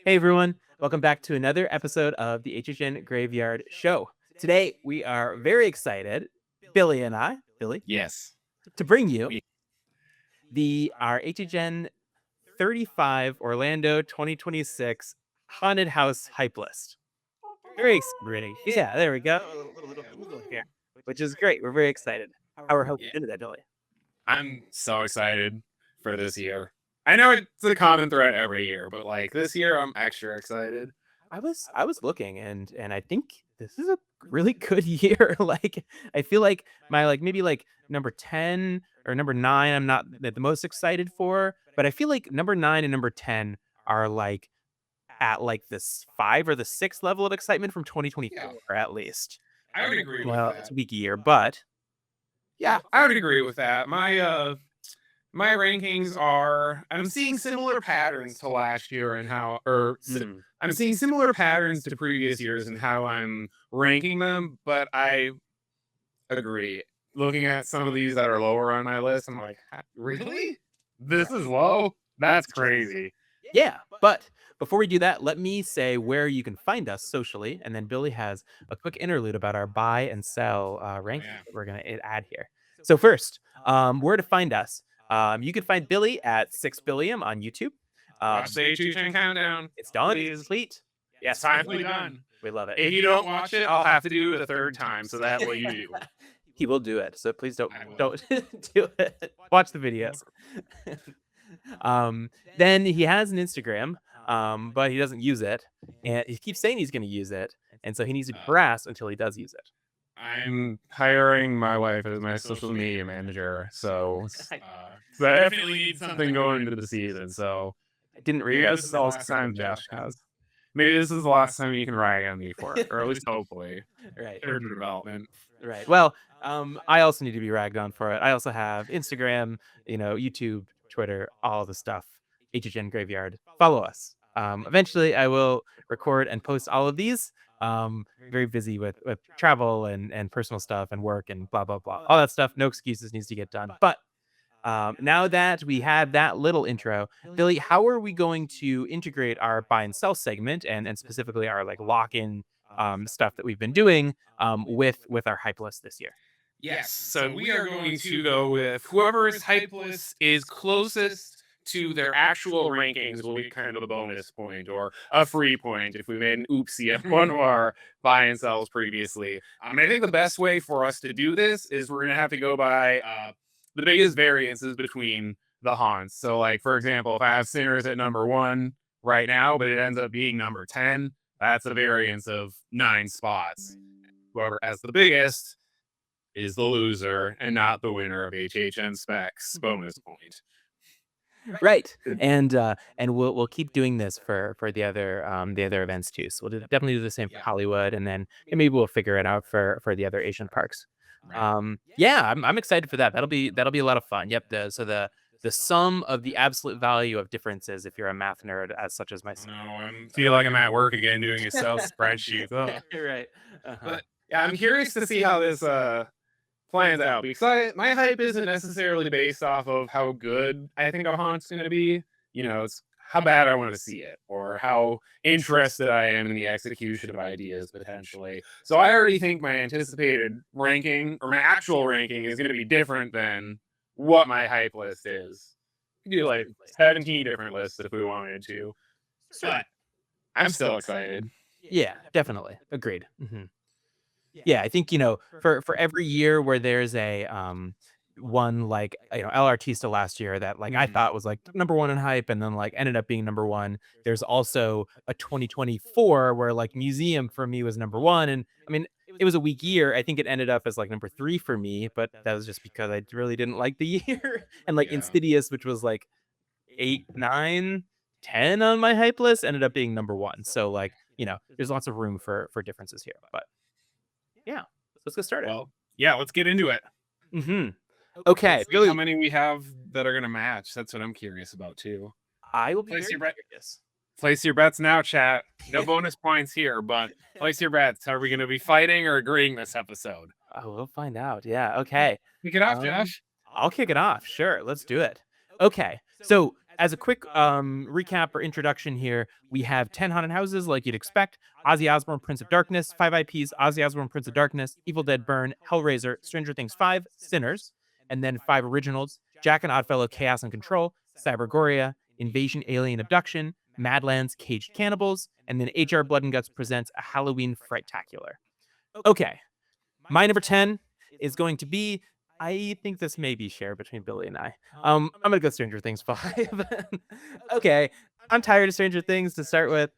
Hey everyone, welcome back to another episode of the HHN Graveyard Show. Today we are very excited, Billy, Yes. to bring you We the our HHN 35 Orlando 2026 haunted house hype list. Very exciting. Yeah, there we go. A little Google here, which is great. We're very excited. How are hoping yeah, into that, Billy? I'm so excited for this year. I know it's a common thread every year, but like this year I'm extra excited. I was looking and I think this is a really good year. Like I feel like my maybe number 10 or number 9 I'm not the most excited for, but I feel like number 9 and number 10 are like at like this 5 or the 6th level of excitement from Yeah, 2024 at least. I would agree with Well, it's that. a weak year, but Yeah, I would agree with that. My rankings are I'm seeing similar patterns to last year and mm, I'm seeing similar patterns to previous years and how I'm ranking them, but I agree. Looking at some of these that are lower on my list, I'm like, Really? This is low? That's crazy." yeah, but before we do that, let me say where you can find us socially, and then Billy has a quick interlude about our buy and sell Oh, rankings yeah. that we're going to add here. So first, where to find us? You can find Billy at SixBillium on YouTube. Watch the HHN countdown. It's done. It's Please. complete. It's Yes, finally done. we love it. If you don't watch it, I'll have to do it a third time, so that way you do. He will do it. So please don't I will. don't do it. Watch the videos. Then he has an Instagram, but he doesn't use it, and he keeps saying he's going to use it, and so he needs to be Uh, harassed until he does use it. I'm hiring my wife as my social media manager, so I so I definitely need something going into the season. So didn't maybe realize. this is the last time Josh has. Maybe this is the last time you can rag on me for it, or at least hopefully. Right, Character development. right. Well, I also need to be ragged on for it. I also have Instagram, YouTube, Twitter, all the stuff. HHN Graveyard. Follow us. Eventually, I will record and post all of these. Very busy with travel and personal stuff and work and blah blah blah. All that stuff. No excuses needs to get done. But now that we had that little intro, Billy, how are we going to integrate our buy and sell segment and specifically our like lock in stuff that we've been doing with our hype list this year? Yes. So we are going to go with whoever's hype list is closest to their actual rankings will be kind of a bonus point or a free point if we made an oopsie at one of our buy and sells previously. I think the best way for us to do this is we're going to have to go by the biggest variances between the haunts. So, like, for example, if I have Sinners at number 1 right now, but it ends up being number 10, that's a variance of 9 spots. Whoever has the biggest is the loser and not the winner of HHN Specs bonus point. Right. And we'll keep doing this for the other events too. So definitely do the same for Yeah, Hollywood, and then maybe we'll figure it out for the other Asian parks. right. Yeah, I'm excited for that. That'll be a lot of fun. Yep. The sum of the absolute value of differences if you're a math nerd as such as No, myself. I feel like I'm at work again doing Excel spreadsheets. Ugh. Right. Uh-huh. But yeah, I'm curious to see how this plans out because my hype isn't necessarily based off of how good I think a haunt's going to be. It's how bad I want to see it or how interested I am in the execution of ideas potentially. So I already think my anticipated ranking or my actual ranking is going to be different than what my hype list is. We could do like 17 different lists if we wanted to, but I'm still excited. Yeah, definitely. Agreed. Yeah, I think, for every year where there's a one like, El Artista last year that like I Mhm. thought was like number 1 in hype and then like ended up being number 1. There's also a 2024 where like Museum for me was number 1, and I mean, it was a weak year. I think it ended up as like number 3 for me, but that was just because I really didn't like the year. And like Yeah. Insidious, which was like 8, 9, 10 on my hype list, ended up being number 1. So like, there's lots of room for differences here. But yeah, let's get started. Well, yeah, let's get into it. Mhm. Let's Okay, see how Billy, many we have that are gonna match. That's what I'm curious about too. I will be Place very your bet. curious. Place your bets now, chat. No bonus points here, but place your bets. Are we gonna be fighting or agreeing this episode? Oh, we'll find out. Yeah, okay. Kick it off, Um, Josh. I'll kick it off. Sure, let's do it. Okay. So, as a quick recap or introduction here, we have 10 haunted houses like you'd expect. Ozzy Osbourne, Prince of Darkness, 5 IPs, Ozzy Osbourne, Prince of Darkness, Evil Dead Burn, Hellraiser, Stranger Things 5, Sinners, and then 5 originals, Jack and Oddfellow, Chaos and Control, Cybergoria, Invasion, Alien Abduction, Madlands, Caged Cannibals, and then HR Blood and Guts presents a Halloween Frightacular. Okay, my number 10 is going to be, I think this may be shared between Billy and I. I'm gonna go Stranger Things 5. Okay, I'm tired of Stranger Things to start with.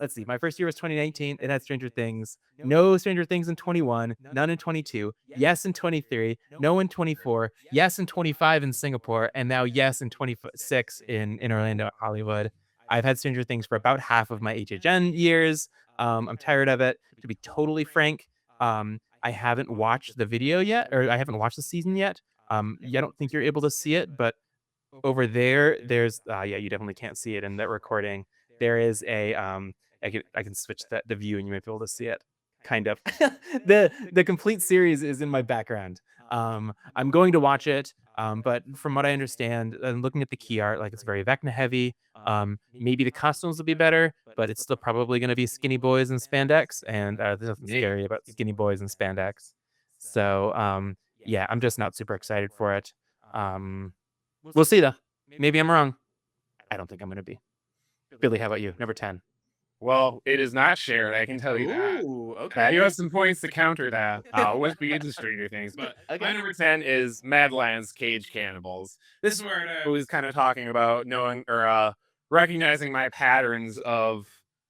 Let's see. My first year was 2019. It had Stranger Things. No Stranger Things in 21. None in 22. Yes in 23. No in 24. Yes in 25 in Singapore, and now yes in 26 in Orlando, Hollywood. I've had Stranger Things for about half of my HHN years. I'm tired of it. To be totally frank, I haven't watched the video yet, or I haven't watched the season yet. Yeah, I don't think you're able to see it, but over there, there's yeah, you definitely can't see it in that recording. There is a I can switch the view and you might be able to see it. Kind of. The complete series is in my background. I'm going to watch it, but from what I understand, and looking at the key art, like it's very Vecna heavy. Maybe the costumes will be better, but it's still probably going to be skinny boys and spandex, and there's nothing Yeah. scary about skinny boys and spandex. So yeah, I'm just not super excited for it. Um, We'll see though. Maybe I'm wrong. I don't think I'm gonna be. Billy, how about you? Number 10. Well, it is not shared, I can tell you that. Ooh, You okay. have some points to counter that, once we get to Stranger Things, but my Okay. number 10 is Madlands Cage Cannibals. This is where I was kind of talking about knowing or, recognizing my patterns of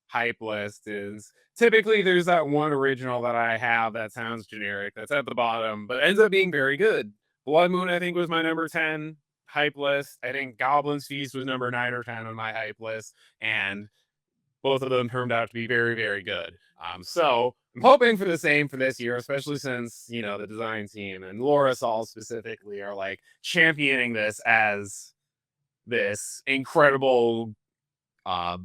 hype list is typically there's that one original that I have that sounds generic, that's at the bottom, but ends up being very good. Blood Moon, I think, was my number 10 hype list. I think Goblin's Feast was number 9 or 10 on my hype list, and both of them turned out to be very, very good. So I'm hoping for the same for this year, especially since, the design team and Laura Saul specifically are like championing this as this incredible, uh,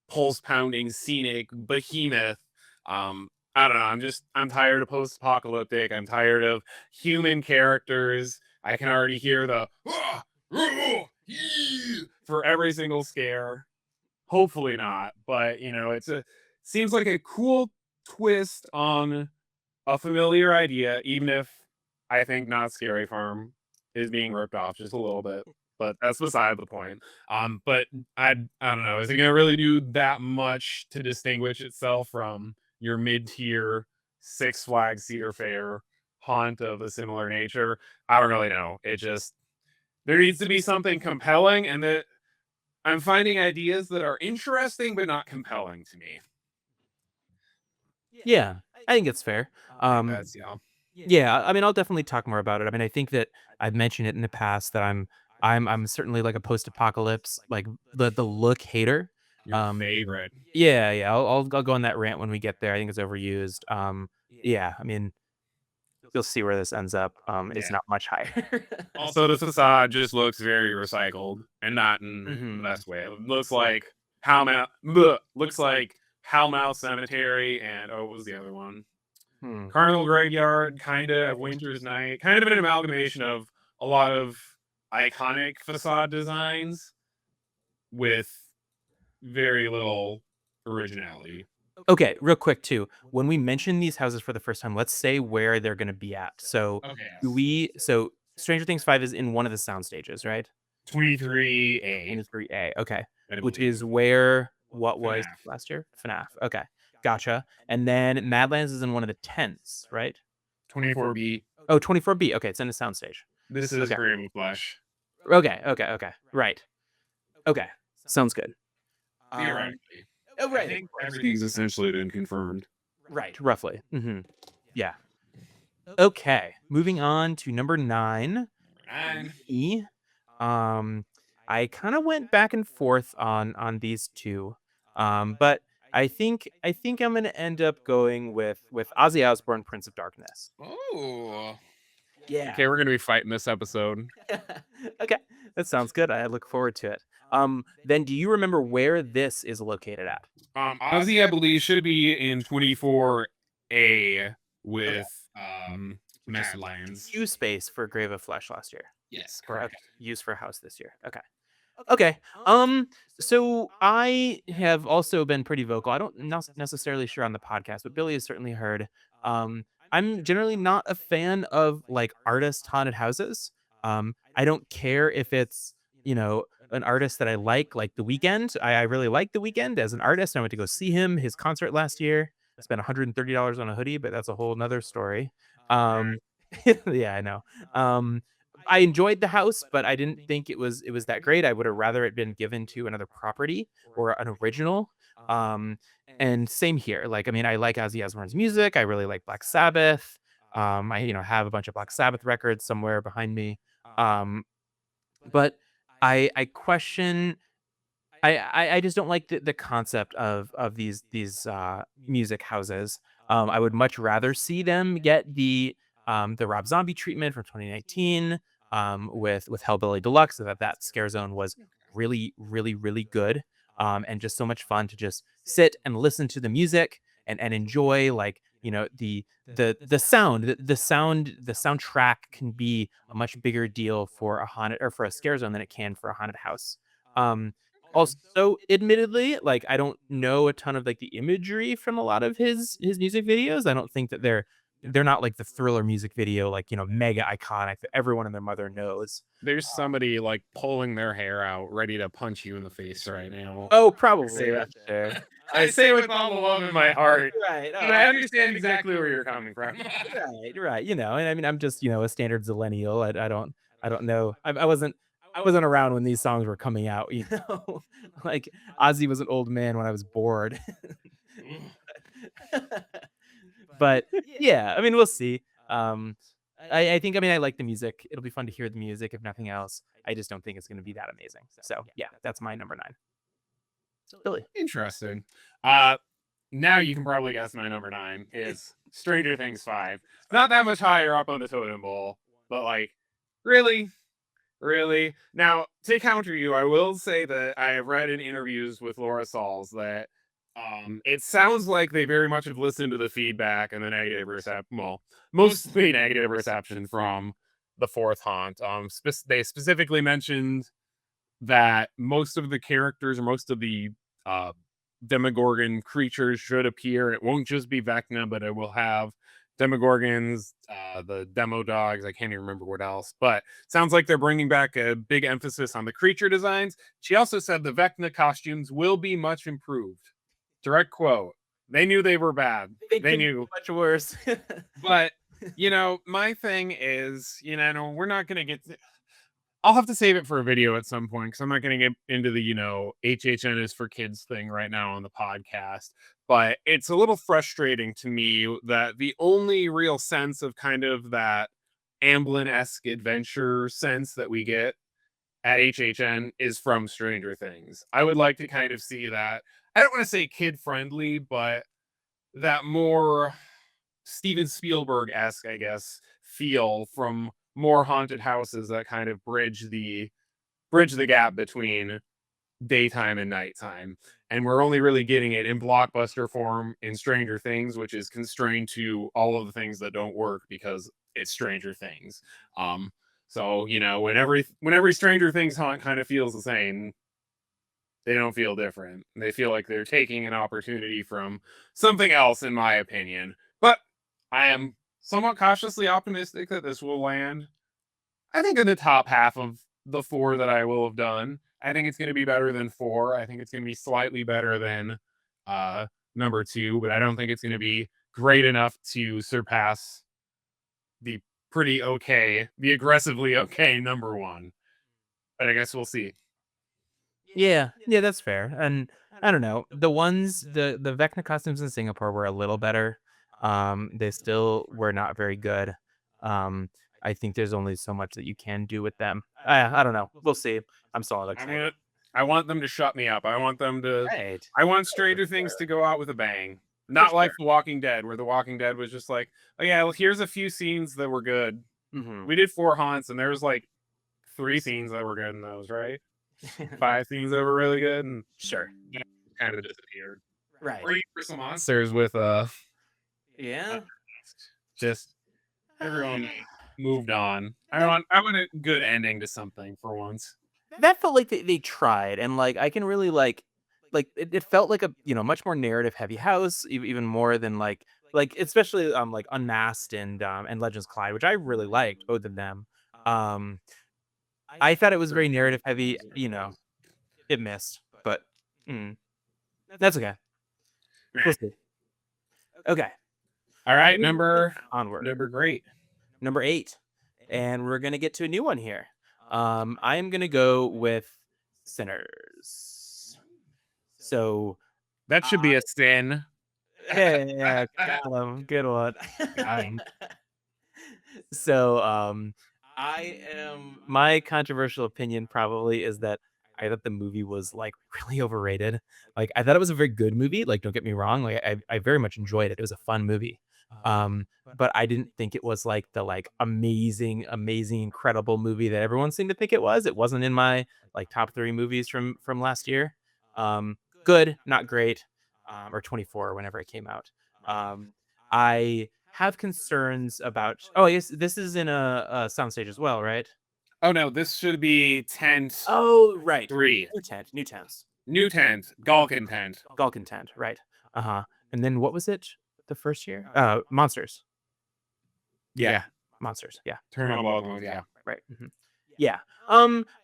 pulse pounding, scenic behemoth. I don't know. I'm tired of post apocalyptic. I'm tired of human characters. I can already hear the for every single scare. Hopefully not, but it's seems like a cool twist on a familiar idea, even if I think Not Scary Farm is being ripped off just a little bit, but that's beside the point. But I don't know, is it gonna really do that much to distinguish itself from your mid-tier Six Flags Cedar Fair haunt of a similar nature? I don't really know. It just there needs to be something compelling, and that I'm finding ideas that are interesting but not compelling to me. Yeah, I think it's fair. I think Um, that's yeah, I mean, I'll definitely talk more about it. I mean, I think that I've mentioned it in the past that I'm certainly like a post-apocalypse, like the look hater. your Um, favorite. yeah, yeah, I'll go on that rant when we get there. I think it's overused. Yeah, I mean, you'll see where this ends up. It's Yeah. not much higher. Also, the facade just looks very recycled and not in the Mhm. best way. It looks like looks like Hellmouth Cemetery and what was the other one? Hmm. Carnival Graveyard, kind of Winter's Night, kind of an amalgamation of a lot of iconic facade designs with very little originality. Okay, real quick too. When we mention these houses for the first time, let's say where they're gonna be at. So Okay, do yes. we so Stranger Things 5 is in one of the sound stages, right? 23A, 23A. Okay. I Which believe. is where what was FNAF. last year? FNAF. Okay. Gotcha. And then Madlands is in one of the tents, right? 24B. Oh, 24B. Okay, it's in a sound stage. This is Okay. Graham Flesh. Okay. Right. Okay. Sounds good. Um Theoretically. oh, I right. think everything's essentially been confirmed. Right, roughly. Yeah. Okay. Moving on to number 9. And E. Um, I kind of went back and forth on these two, but I think I'm gonna end up going with Ozzy Osbourne, Prince of Darkness. oh, Yeah. okay, we're gonna be fighting this episode. Okay, that sounds good. I look forward to it. Then do you remember where this is located at? Ozzy, I believe, should be in 24A Okay. with Madlands. U space for Grave of Flesh last year. Yes, Okay. correct. Use for house this year. Okay. Okay. So I have also been pretty vocal. I don't not necessarily sure on the podcast, but Billy has certainly heard. I'm generally not a fan of like artist haunted houses. I don't care if it's, an artist that I like The Weekend. I really like The Weekend as an artist. I went to go see his concert last year. I spent $130 on a hoodie, but that's a whole nother story. Alright. Um, yeah, I know. Um, I enjoyed the house, but I didn't think it was that great. I would have rather it been given to another property or an original. Um, and same here. Like, I mean, I like Ozzy Osbourne's music. I really like Black Sabbath. I have a bunch of Black Sabbath records somewhere behind me. Um, but I question I just don't like the concept of these music houses. I would much rather see them get the Rob Zombie treatment from 2019 with Hellbilly Deluxe. So that Scare Zone was really really really good, and just so much fun to just sit and listen to the music and enjoy, like, the sound the soundtrack can be a much bigger deal for a haunted or for a Scare Zone than it can for a haunted house. Um, Okay. Also, admittedly, like, I don't know a ton of, like, the imagery from a lot of his music videos. I don't think that they're not like the Thriller music video, like, mega iconic that everyone and their mother knows. There's somebody, like, pulling their hair out, ready to punch you in the face right now. Oh, I say probably, that I'm sure. I say it with all the love in my heart, Right, but I understand exactly where you're coming from. right, and I mean, I'm just, a standard zillennial. I don't know. I wasn't around when these songs were coming out, you know? Like, Ozzy was an old man when I was bored. But yeah, I mean, we'll see. I think, I mean, I like the music. It'll be fun to hear the music if nothing else. I just don't think it's gonna be that amazing. So yeah, that's my number 9. Billy. Interesting. Uh, Now you can probably guess my number 9 is Stranger Things 5. Not that much higher up on the totem pole, but, like, really? Really? Now, to counter you, I will say that I have read in interviews with Laura Sauls that it sounds like they very much have listened to the feedback and the negative reception, well, mostly negative reception from the fourth haunt. They specifically mentioned that most of the characters or most of the uh, Demogorgon creatures should appear. It won't just be Vecna, but it will have Demogorgons, the Demo Dogs. I can't even remember what else, but sounds like they're bringing back a big emphasis on the creature designs. She also said the Vecna costumes will be much improved. Direct quote. They knew they were bad. They They could be knew. much worse. But, my thing is, we're not going to get. I'll have to save it for a video at some point because I'm not going to get into the, HHN is for kids thing right now on the podcast. But it's a little frustrating to me that the only real sense of kind of that Amblin esque adventure sense that we get at HHN is from Stranger Things. I would like to kind of see that. I don't want to say kid friendly, but that more Steven Spielberg-esque, I guess, feel from more haunted houses that kind of bridge the gap between daytime and nighttime. And we're only really getting it in blockbuster form in Stranger Things, which is constrained to all of the things that don't work because it's Stranger Things. Um, so when every Stranger Things haunt kind of feels the same, they don't feel different. They feel like they're taking an opportunity from something else, in my opinion. But I am somewhat cautiously optimistic that this will land, I think, in the top half of the 4 that I will have done. I think it's going to be better than 4. I think it's going to be slightly better than uh, number 2, but I don't think it's going to be great enough to surpass the the aggressively okay number 1. But I guess we'll see. Yeah, yeah, that's fair. And I don't know, the Vecna costumes in Singapore were a little better. They still were not very good. Um, I think there's only so much that you can do with them. I don't know. We'll see. I'm still I'm excited. gonna. I want them to shut me up. I want them to. Right. I want For Stranger Things sure. to go out with a bang. For Not like sure. The Walking Dead, where The Walking Dead was just like, oh yeah, well, here's a few scenes that were good. Hmm. We did 4 haunts, and there was like 3 scenes that were good in those, right? 5 scenes that were really good, and Sure. that kind of disappeared. Right. Or Universal Monsters with uh, Yeah. just everyone moved on. I want a good ending to something for once. that felt like they tried, and, like, I can really, like, it felt like a, much more narrative heavy house, even more than, especially, like, Unmasked and Legends Collide, which I really liked, both of them. Um, I thought it was very narrative heavy, it missed, but, mm, that's okay. We'll see. Okay, All right, moving number onward. number great. Number 8, and we're gonna get to a new one here. I am gonna go with Sinners. So, That uh should be a sin. yeah, got him, good one. Got him. So, I am my controversial opinion probably is that I thought the movie was, like, really overrated. Like, I thought it was a very good movie, like, don't get me wrong, like, I very much enjoyed it, it was a fun movie. But I didn't think it was, like, the, like, amazing, amazing, incredible movie that everyone seemed to think it was. It wasn't in my, like, top 3 movies from last year. Good, not great, or 24 whenever it came out. Um, I have concerns about yes, this is in a soundstage as well, right? Oh no, this should be tent Oh, right. 3. New tent. New tent, Galkin tent. Galkin tent, right. Uh-huh. And then what was it the first year? Monsters. Yeah, Yeah, Monsters, yeah. turn on Balkan, yeah. Right, mhm. Yeah.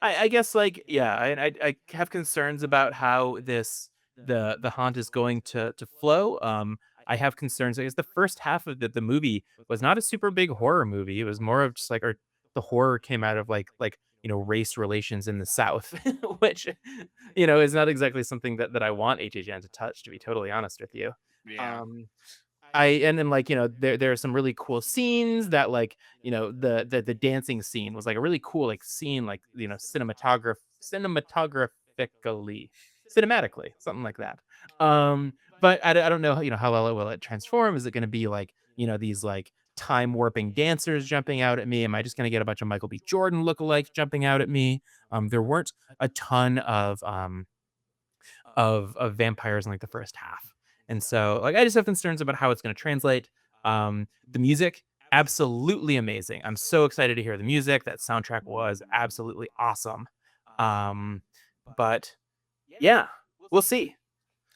I guess, like, yeah, I have concerns about how the haunt is going to flow. I have concerns. I guess the first half of the movie was not a super big horror movie. It was more of just like, or the horror came out of race relations in the South, which is not exactly something that I want HHN to touch, to be totally honest with you. Yeah. Um, and then, like, there are some really cool scenes that, like, the dancing scene was like a really cool, like, scene, like, cinematographically, cinematically, something like that. But I don't know, how well it will it transform. Is it going to be like, these, like, time warping dancers jumping out at me? Am I just going to get a bunch of Michael B. Jordan lookalikes jumping out at me? There weren't a ton of vampires in, like, the first half. And so, like, I just have concerns about how it's gonna translate. The music, absolutely amazing. I'm so excited to hear the music. That soundtrack was absolutely awesome. Um, but yeah, we'll see.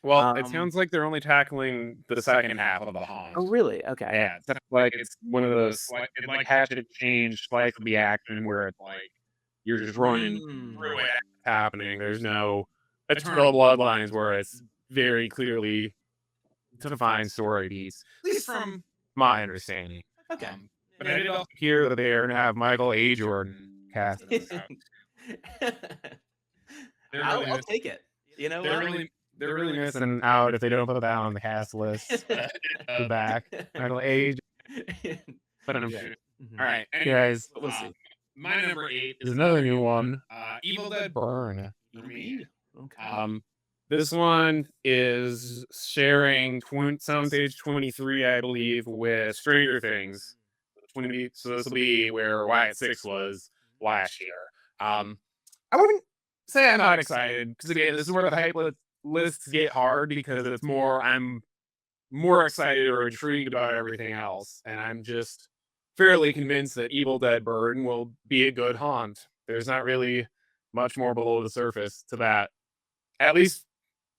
Well, it Um sounds like they're only tackling the second half of the oh, haunt. really? Okay. Yeah, it sounds like it's one of those it like hatchet change slice of the action where it's like you're just running through Mm. it happening. There's no eternal bloodlines where it's very clearly defined story beats, at least from my understanding. Okay. But I Yeah. did also hear that they're gonna have Michael A. Jordan cast as that. They're really I'll take it. You know they're what? really they're really missing out if they don't put that on the cast list. The back Michael A. But I'm Yeah. sure. Mhm. All right, anyways, But we'll see. my number 8 is another new one. Evil Dead Burn for me. ED. Okay. Um, this one is sharing Soundstage 23, I believe, with Stranger Things. 20, so this will be where Wyatt Six was last year. Um, I wouldn't say I'm not excited because again, this is where the lists get hard because it's more I'm more excited or intrigued about everything else, and I'm just fairly convinced that Evil Dead Burn will be a good haunt. There's not really much more below the surface to that, at least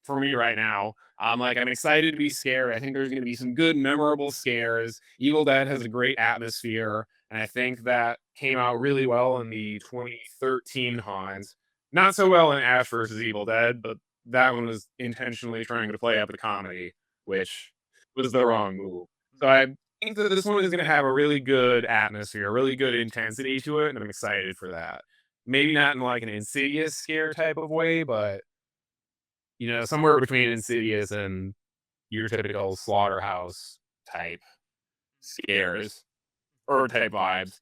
for me right now. I'm excited to be scared. I think there's going to be some good, memorable scares. Evil Dead has a great atmosphere, and I think that came out really well in the 2013 haunts. Not so well in Ash versus Evil Dead, but that one was intentionally trying to play up the comedy, which was the wrong move. So I think that this one is going to have a really good atmosphere, a really good intensity to it, and I'm excited for that. Maybe not in like an insidious scare type of way, but somewhere between Insidious and your typical slaughterhouse type scares or type vibes.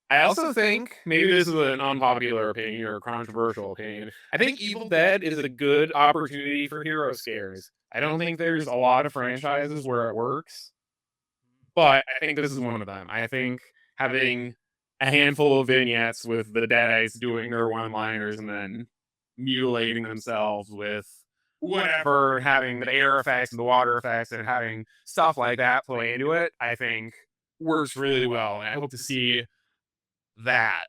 I also think maybe this is an unpopular opinion or a controversial opinion. I think Evil Dead is a good opportunity for hero scares. I don't think there's a lot of franchises where it works, but I think this is one of them. I think having a handful of vignettes with the Deadites doing their one-liners and then mutilating themselves with whatever, having the air effects and the water effects and having stuff like that play into it, I think works really well. And I hope to see that.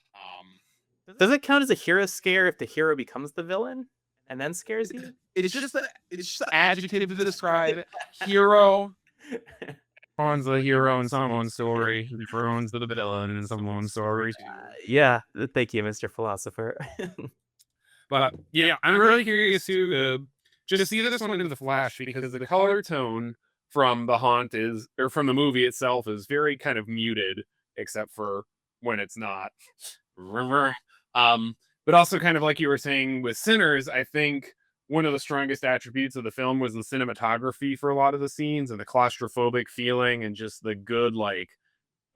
Does it count as a hero scare if the hero becomes the villain and then scares you? It's just the adjective to describe hero. Owns the hero in someone's story. He owns the villain in someone's story too. Yeah, thank you, Mr. Philosopher. But yeah, I'm really curious to just see this one in the flash because the color tone from the haunt is or from the movie itself is very kind of muted, except for when it's not. Remember? But also kind of like you were saying with Sinners, I think one of the strongest attributes of the film was the cinematography for a lot of the scenes and the claustrophobic feeling and just the good like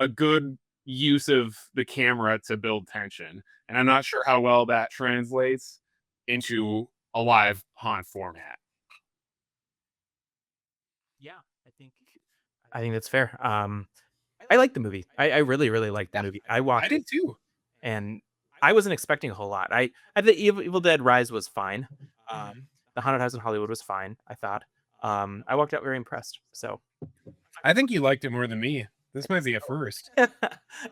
a good use of the camera to build tension. And I'm not sure how well that translates into a live haunt format. Yeah, I think I think that's fair. I like the movie. I really, really like the Yeah, movie. I I walked did too. and I wasn't expecting a whole lot. I the Evil Dead Rise was fine. The Haunted House in Hollywood was fine, I thought. I walked out very impressed. So, I think you liked it more than me. This might be a first.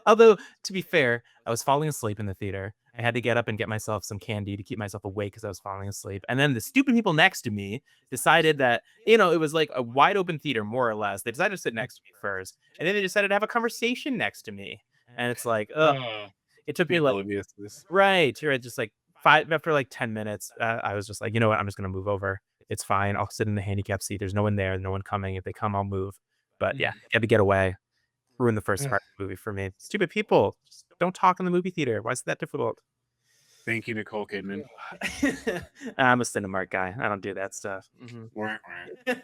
although to be fair, I was falling asleep in the theater. I had to get up and get myself some candy to keep myself awake because I was falling asleep. And then the stupid people next to me decided that, it was like a wide open theater, more or less. They decided to sit next to me first. And then they decided to have a conversation next to me. And it's like, ugh, Oh, it took me like, oblivious to this. right, you're right, just like five, after like 10 minutes, I was just like, you know what, I'm just going to move over. It's fine. I'll sit in the handicap seat. There's no one there, no one coming. If they come, I'll move. But yeah, had to get away. Ruined the first part of the movie for me. Stupid people. Just don't talk in the movie theater. Why is it that difficult? Thank you, Nicole Kidman. I'm a Cinemark guy. I don't do that stuff. Wah, wah.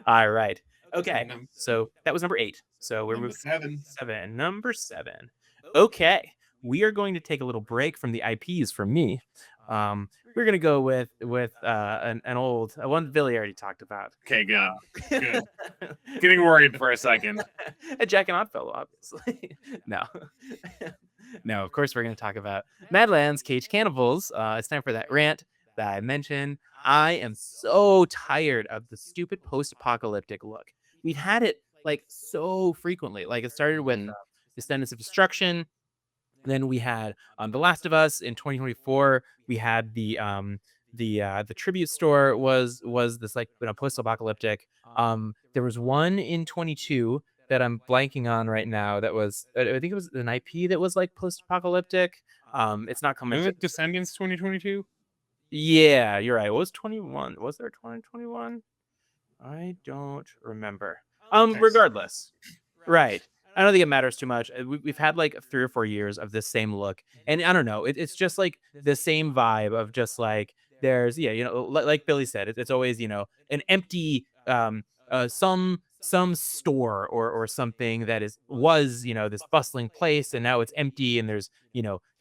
All right. Okay. Number So that was number 8. So we're moving seven. 7. Number 7. Okay. We are going to take a little break from the IPs from me. We're gonna go with an old one Billy already talked about. Okay, good. Good. Getting worried for a second. A Jack and Oddfellow, obviously. No. No, of course we're going to talk about Madlands Cage Cannibals. It's time for that rant that I mentioned. I am so tired of the stupid post-apocalyptic look. We've had it like so frequently. Like it started with Descendants of Destruction. Then we had The Last of Us in 2024. We had the tribute store was this like post-apocalyptic. There was one in 22 that I'm blanking on right now that was I think it was an IP that was like post-apocalyptic. It's not coming Is to it Descendants 2022? yeah, you're right. What was 21? Was there 2021? I don't remember. Regardless. Right. I don't think it matters too much. We've had like 3 or 4 years of this same look, and I don't know. It's just like the same vibe of just like there's yeah, like Billy said, it's always an empty some store or something that was this bustling place, and now it's empty, and there's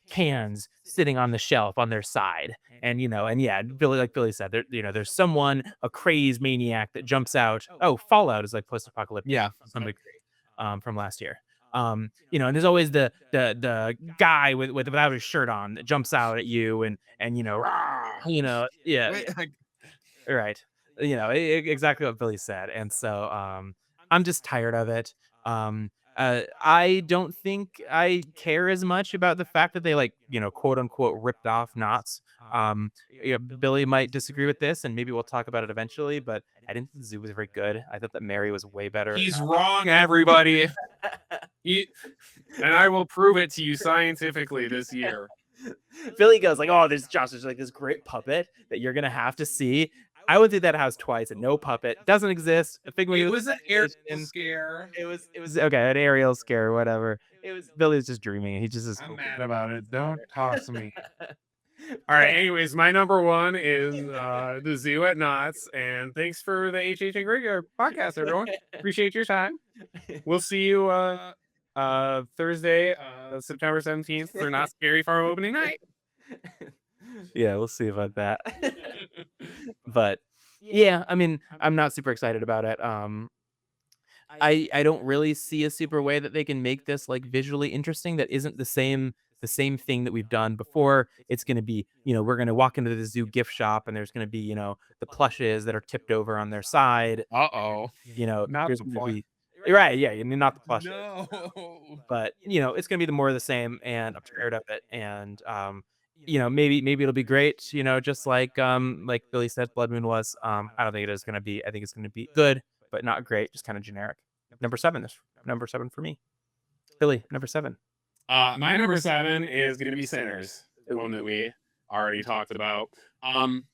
cans sitting on the shelf on their side, and yeah, Billy said, there's someone, a crazed maniac that jumps out. Oh, Fallout is like post-apocalyptic Yeah. somebody from last year. And there's always the guy without his shirt on that jumps out at you and "Rah," yeah, Wait, like, right. Exactly what Billy said. And so I'm just tired of it. I don't think I care as much about the fact that they like, quote unquote ripped off Knots. Yeah, Billy might disagree with this and maybe we'll talk about it eventually, but I didn't think the zoo was very good. I thought that Mary was way better. he's wrong, everybody. He, and I will prove it to you scientifically this year. Billy goes like, "Oh, there's like this great puppet that you're gonna have to see." I went through that house twice and no puppet doesn't exist. A Figment It was an air imagination. scare. It was okay, an aerial scare or whatever. It was Billy was just dreaming. He just is I'm hoping. mad about it. Don't toss me. All right. Anyways, my number one is the Zoo at Knott's, and thanks for the HHN Graveyard podcast, everyone. Appreciate your time. We'll see you Thursday, September 17th for Not Scary Farm opening night. Yeah, we'll see about that. But yeah, I mean, I'm not super excited about it. I don't really see a super way that they can make this like visually interesting that isn't the same thing that we've done before. It's going to be, we're going to walk into the zoo gift shop and there's going to be, the plushes that are tipped over on their side. Uh-oh. Not There's the going to point. be Right, yeah, you not the plushes. No. But, it's gonna be the more of the same, and I'm tired of it, and, maybe it'll be great, just like Billy said Blood Moon was. I don't think it is gonna be. I think it's gonna be good, but not great, just kinda generic. Number 7 for me. Billy, number 7. My number 7 is gonna be Sinners, the one that we already talked about. Um,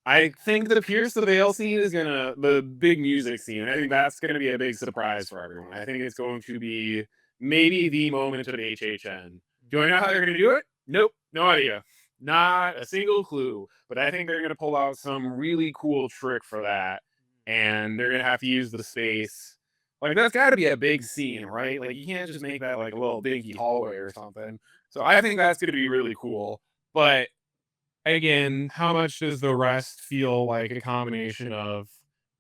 I think the Pierce the Veil scene is the big music scene. I think that's gonna be a big surprise for everyone. I think it's going to be maybe the moment of HHN. Do I know how they're gonna do it? Nope, no idea. Not a single clue. But I think they're gonna pull out some really cool trick for that, and they're gonna have to use the space. Like that's got to be a big scene, right? Like you can't just make that like a little dinky hallway or something. So I think that's gonna be really cool. But again, how much does the rest feel like a combination of,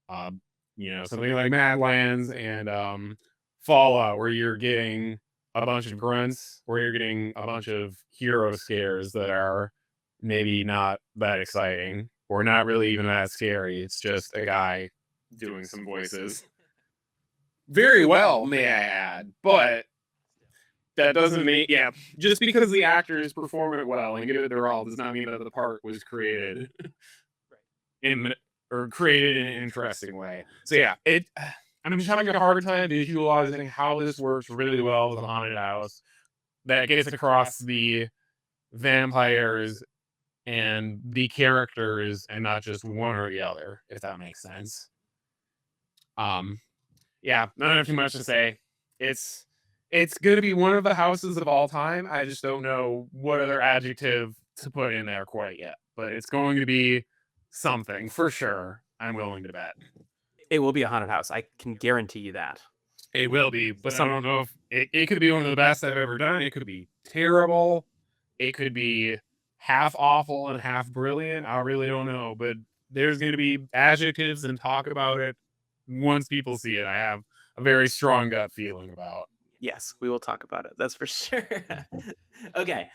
something like Madlands and Fallout, where you're getting a bunch of grunts, where you're getting a bunch of hero scares that are maybe not that exciting or not really even that scary. It's just a guy doing some voices. Very well, may I add, but that doesn't mean, yeah, just because the actors perform it well and give it their all does not mean that the part was created in created in an interesting way. So yeah, I'm just having a hard time visualizing how this works really well with a haunted house that gets across the vampires and the characters and not just one or the other, if that makes sense. Um, yeah, not too much to say. It's it's gonna be one of the houses of all time. I just don't know what other adjective to put in there quite yet, but it's going to be something for sure. I'm willing to bet. It will be a haunted house. I can guarantee you that. It will be, but I don't know if it could be one of the best I've ever done. It could be terrible. It could be half awful and half brilliant. I really don't know, but there's going to be adjectives and talk about it once people see it. I have a very strong gut feeling about. Yes, we will talk about it. That's for sure. Okay,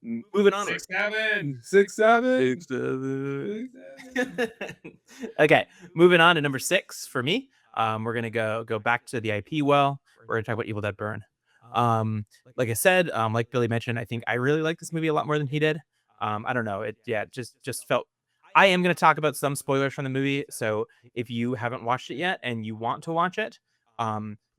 moving on. 6, 7, 6, 7. 6, 7. Okay, moving on to number 6 for me. We're gonna go back to the IP well. We're gonna talk about Evil Dead Burn. Like I said, like Billy mentioned, I think I really like this movie a lot more than he did. I don't know. It just felt. I am gonna talk about some spoilers from the movie. So if you haven't watched it yet and you want to watch it,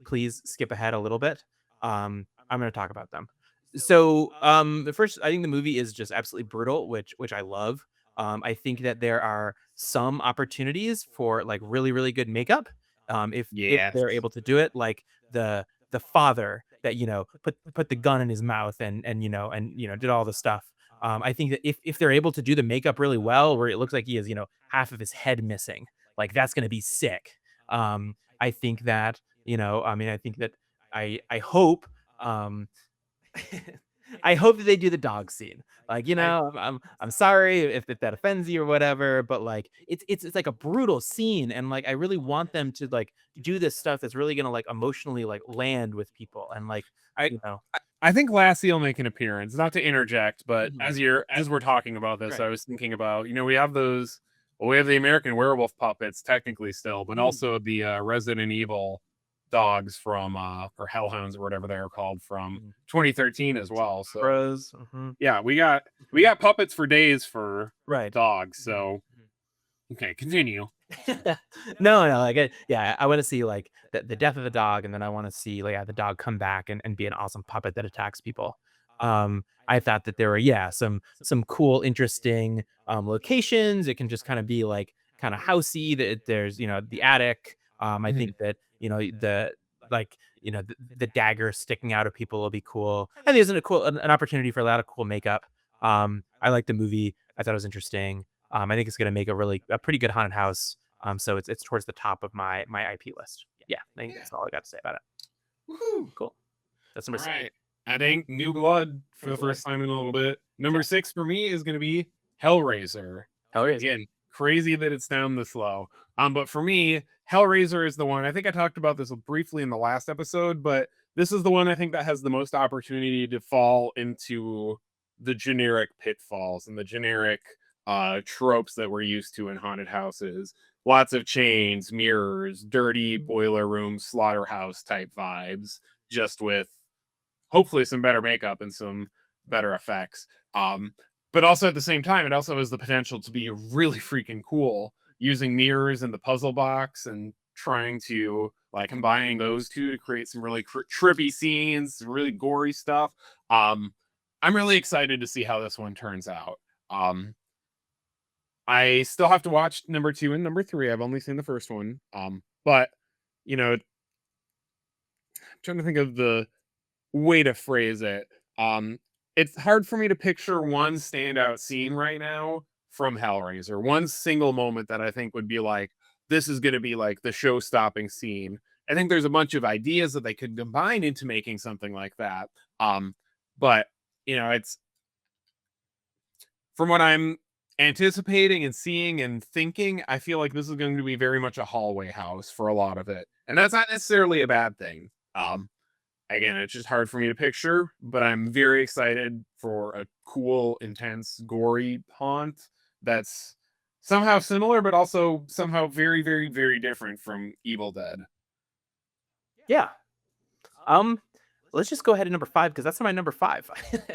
please skip ahead a little bit. I'm gonna talk about them. So, the first, I think the movie is just absolutely brutal, which I love. I think that there are some opportunities for like really really good makeup. If Yes. they're able to do it, like the father that put the gun in his mouth and did all the stuff. I think that if they're able to do the makeup really well, where it looks like he has half of his head missing, like that's gonna be sick. I think that I mean I think that I hope um I hope that they do the dog scene. Like, I I'm sorry if that offends you or whatever, but like it's like a brutal scene, and like I really want them to like do this stuff that's really gonna like emotionally like land with people and like I you know. I think Lassie will make an appearance. Not to interject, but Mhm. as we're talking about this, Right. I was thinking about, we have those we have the American Werewolf puppets technically still, but Mm. also the Resident Evil dogs from or Hellhounds or whatever they are called from Mhm. 2013 as well. So Bros. Mhm. yeah, we got puppets for days for Right. dogs. Mhm. So okay, continue. No, like yeah, I want to see like the death of the dog, and then I want to see like the dog come back and be an awesome puppet that attacks people. I thought that there were some cool, interesting locations. It can just kind of be like kind of housey. That there's the attic. I Mhm. think that the like the dagger sticking out of people will be cool. And there's an opportunity for a lot of cool makeup. I like the movie. I thought it was interesting. I think it's gonna make a pretty good haunted house. So it's towards the top of my IP list. Yeah, I think Yeah. that's all I got to say about it. Woohoo. Cool. That's number All 6. right. I think new blood for the first time in a little bit. Number 6 for me is going to be Hellraiser. Hellraiser. Again, crazy that it's down this low. But for me, Hellraiser is the one. I think I talked about this briefly in the last episode, but this is the one I think that has the most opportunity to fall into the generic pitfalls and the generic tropes that we're used to in haunted houses. Lots of chains, mirrors, dirty boiler room, slaughterhouse type vibes, just with hopefully some better makeup and some better effects. Um, but also at the same time, it also has the potential to be really freaking cool using mirrors in the puzzle box and trying to like combining those two to create some really trippy scenes, some really gory stuff. Um, I'm really excited to see how this one turns out. Um, I still have to watch number 2 and number 3. I've only seen the first one. But you know, trying to think of the way to phrase it. Um, it's hard for me to picture one standout scene right now from Hellraiser. One single moment that I think would be like, this is going to be like the show-stopping scene. I think there's a bunch of ideas that they could combine into making something like that. But it's from what I'm anticipating and seeing and thinking, I feel like this is going to be very much a hallway house for a lot of it, and that's not necessarily a bad thing. Again, it's just hard for me to picture, but I'm very excited for a cool, intense, gory haunt that's somehow similar, but also somehow very, very, very different from Evil Dead. Yeah. Um, let's just go ahead to number 5 because that's my number 5.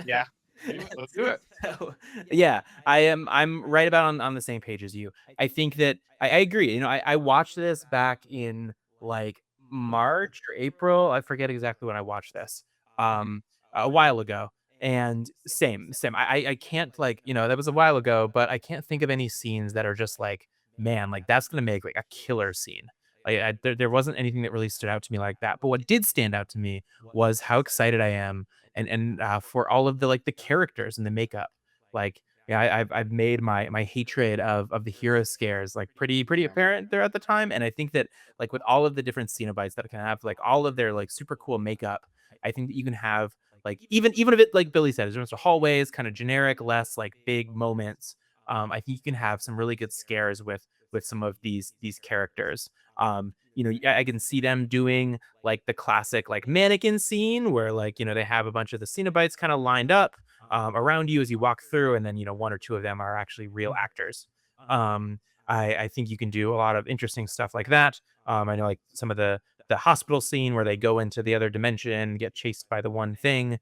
Yeah, do it. Let's do it. So, yeah, I'm right about on the same page as you. I think that I agree. I watched this back in like March or April. I forget exactly when I watched this. Um, a while ago. And same. I can't like, that was a while ago, but I can't think of any scenes that are just like, man, like that's gonna make like a killer scene. Like there wasn't anything that really stood out to me like that. But what did stand out to me was how excited I am and for all of the like the characters and the makeup. Like, yeah, I've made my hatred of the hero scares like pretty apparent there at the time, and I think that like with all of the different Cenobites that can have like all of their like super cool makeup, I think that you can have like even if it like Billy said, there's hallways, kind of generic, less like big moments. I think you can have some really good scares with some of these characters. I can see them doing like the classic like mannequin scene where like they have a bunch of the Cenobites kind of lined up around you as you walk through, and then one or two of them are actually real actors. Um, I think you can do a lot of interesting stuff like that. I know like some of the hospital scene where they go into the other dimension, get chased by the one thing.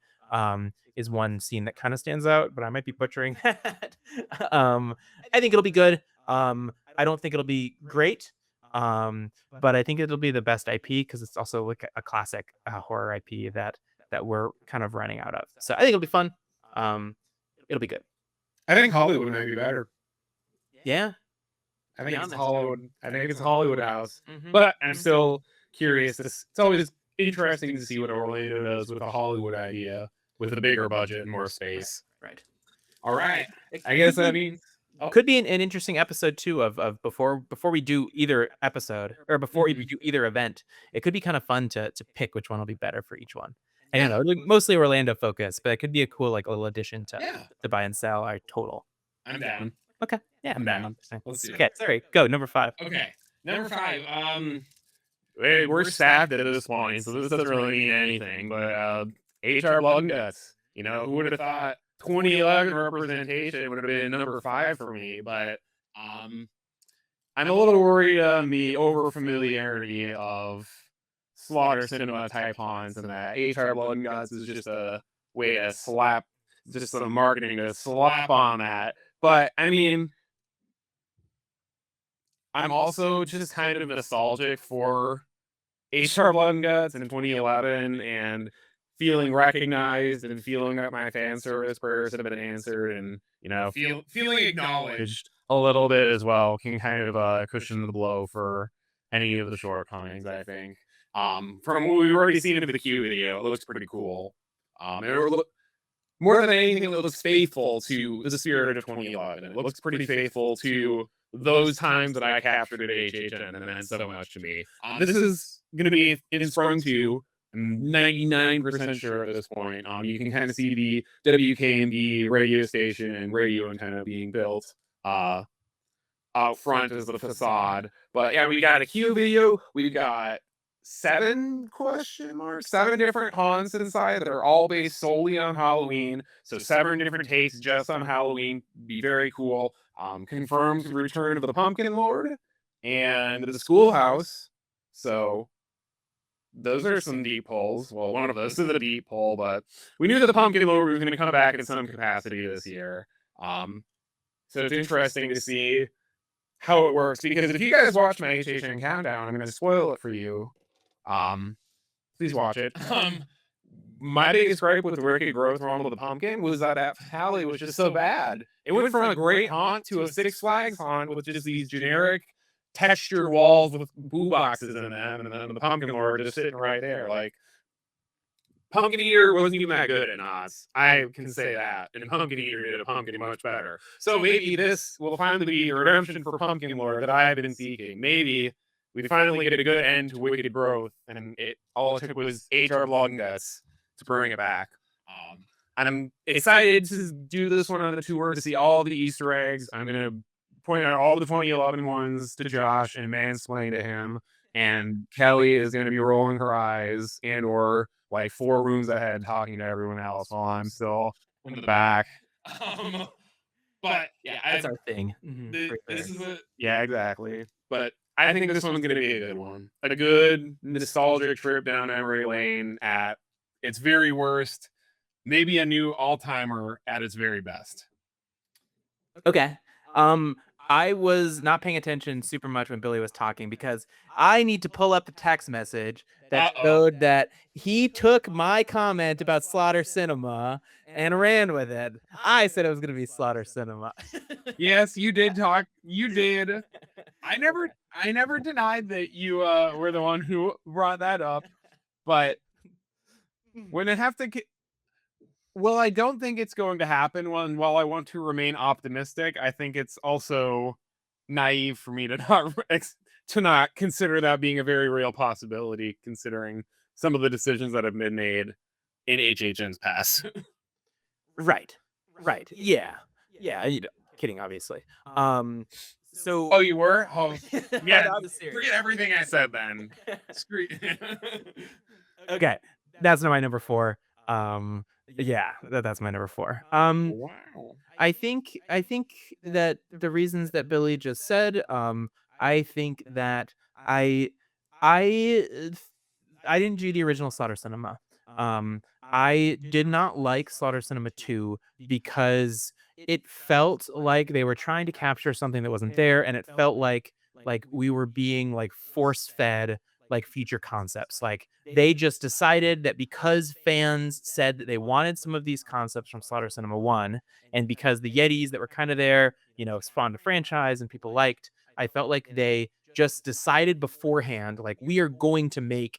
Is one scene that kind of stands out, but I might be butchering that. um, I think it'll be good. I don't think it'll be great. But I think it'll be the best IP because it's also like a classic horror IP that we're kind of running out of. So I think it'll be fun. Um, it'll be good. I think Hollywood might be better. Yeah, I to be think it's honest. Hollywood. I think it's Hollywood House, Hmm. but I'm still curious. It's always interesting to see what Orlando does with a Hollywood idea with a bigger budget and more space. Right. All right. It I guess that means. Oh, could be an interesting episode too of before we do either episode or before we mhm. do either event. It could be kind of fun to pick which one will be better for each one. I don't Yeah. know, like, mostly Orlando focused, but it could be a cool like little addition Yeah. to buy and sell our total. I'm down. Okay, yeah, I'm down. interesting. Let's do it. Okay, sorry, go number 5. Okay. Number 5. We're stabbed at this point, so this doesn't really mean anything. But HR Blood and Guts. Who would have thought 2011 representation would have been number 5 for me? But um, I'm a little worried on the over familiarity of slaughter cinema type haunts, and that HR Blood and Guts is just a way to slap, just some marketing to slap on that. But I mean, I'm also just kind of nostalgic for HR Blood and Guts in 2011 and feeling recognized and feeling that my fan service prayers have been answered, and feeling acknowledged a little bit as well can kind of cushion the blow for any of the shortcomings, I think. From what we've already seen in the Q video, it looks pretty cool. More than anything, it looks faithful to the spirit of 2011. It looks pretty faithful to those times that I captured at HHN and meant so much to me. This is going to be in Sprung 2. I'm 99% sure at this point. You can kind of see the WKMD radio station and radio antenna being built out front as the facade. But yeah, we got a Q video. We've got 7 7 different haunts inside that are all based solely on Halloween. So 7 different takes just on Halloween. Be very cool. confirms the return of the Pumpkin Lord and the Schoolhouse. So those are some deep pulls. Well, one of those is a deep pull, but we knew that the Pumpkin Lord was going to come back in some capacity this year. Um, so it's interesting to see how it works, because if you guys watch my HHN countdown, I'm going to spoil it for you. Um, Please watch it. My biggest gripe with the Wicked Growth Rumble of the Pumpkin was that finale was just so bad. It went from a great haunt to a Six Flags haunt with just these generic textured walls with boo boxes in them, and then the Pumpkin Lord just sitting right there. Like, Pumpkin Eater wasn't even that good in Oz. I can say that. And Pumpkin Eater did a pumpkin much better. So maybe this will finally be a redemption for Pumpkin Lord that I have been seeking. Maybe we finally get a good end to Wicked Growth, and all it took was HR Blood Guts to bring it back. And I'm excited to do this one on the tour to see all the Easter eggs. I'm going to point out all the 2011 ones to Josh and mansplain to him. And Kelly is going to be rolling her eyes and or like 4 rooms ahead talking to everyone else while I'm still in the back. But yeah, That's our thing. this is yeah, exactly. But I think this one's going to be a good one. A good nostalgic trip down memory lane at its very worst. Maybe a new all-timer at its very best. Okay. I was not paying attention super much when Billy was talking because I need to pull up the text message that showed that he took my comment about Slaughter Cinema and ran with it. I said it was going to be Slaughter Cinema. Yes, you did talk. You did. I never denied that you were the one who brought that up, but when it have to well, I don't think it's going to happen. While I want to remain optimistic, I think it's also naive for me to not consider that being a very real possibility, considering some of the decisions that have been made in HHN's past. Right. Yeah. Kidding, obviously. So Oh, you were? Oh, yeah. I was serious. Forget everything I said then. Screw. Okay, that's not my number 4. Yeah, that's my number 4. Wow. I think that the reasons that Billy just said, I think that I I I didn't do the original Slaughter Cinema. I did not like Slaughter Cinema 2 because it felt like they were trying to capture something that wasn't there, and it felt like we were being like force fed like future concepts. Like they just decided that because fans said that they wanted some of these concepts from Slaughter Cinema 1, and because the Yetis that were kind of there, spawned a franchise and people liked, I felt like they just decided beforehand, like, we are going to make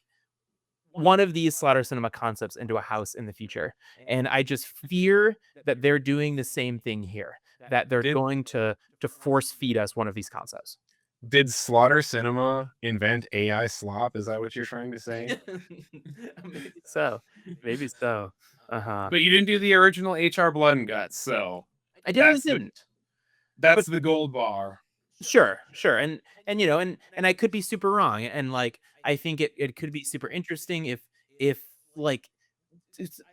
one of these Slaughter Cinema concepts into a house in the future. And I just fear that they're doing the same thing here, that they're going to force feed us one of these concepts. Did Slaughter Cinema invent AI slop? Is that what you're trying to say? Maybe so. Maybe so. Uh-huh. But you didn't do the original HR Blood and Guts, so I definitely didn't. that's the gold bar. Sure. And I could be super wrong. And like I think it could be super interesting if like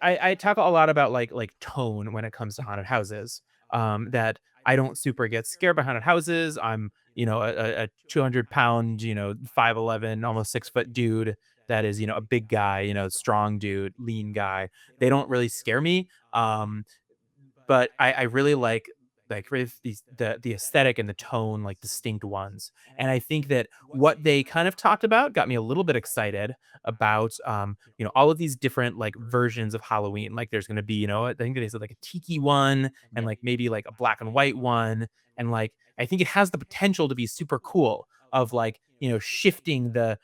I talk a lot about like tone when it comes to haunted houses. That I don't super get scared by haunted houses. I'm a 200 pound 5'11", almost 6 foot dude that is a big guy, strong dude, lean guy. They don't really scare me. But I really like with the aesthetic and the tone, like distinct ones. And I think that what they kind of talked about got me a little bit excited about all of these different like versions of Halloween. Like there's gonna be, I think they said like a tiki one and like maybe like a black and white one. And like I think it has the potential to be super cool of like, shifting the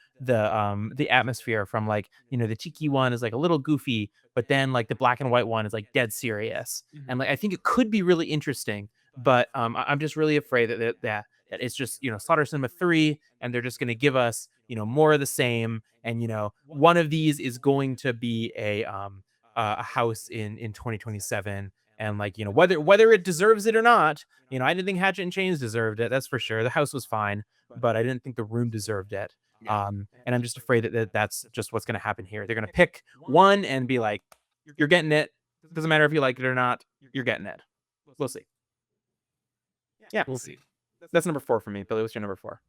atmosphere from like, the tiki one is like a little goofy, but then like the black and white one is like dead serious. And like I think it could be really interesting, but I'm just really afraid that it's just Slaughter Cinema 3, and they're just going to give us more of the same, and one of these is going to be a house in 2027, and like whether it deserves it or not. I didn't think Hatchet and Chains deserved it, that's for sure. The house was fine, but I didn't think the room deserved it. And I'm just afraid that's just what's going to happen here. They're going to pick one and be like, you're getting it. Doesn't matter if you like it or not. You're getting it. We'll see. Yeah, We'll see. that's number 4 for me. Billy, what's your number 4?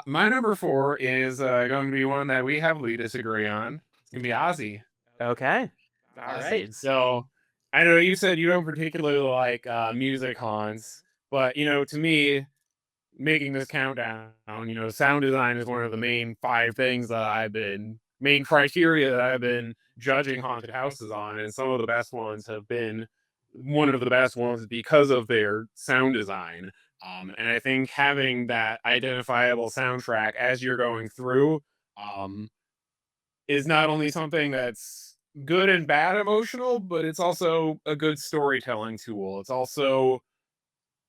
My number 4 is going to be one that we heavily disagree on. It's gonna be Ozzy. Okay. All Ozzy. right. So I know you said you don't particularly like music haunts, but to me, making this countdown, sound design is one of the main 5 things that main criteria that I've been judging haunted houses on, and some of the best ones have been one of the best ones because of their sound design. And I think having that identifiable soundtrack as you're going through um, is not only something that's good and bad emotional, but it's also a good storytelling tool. It's also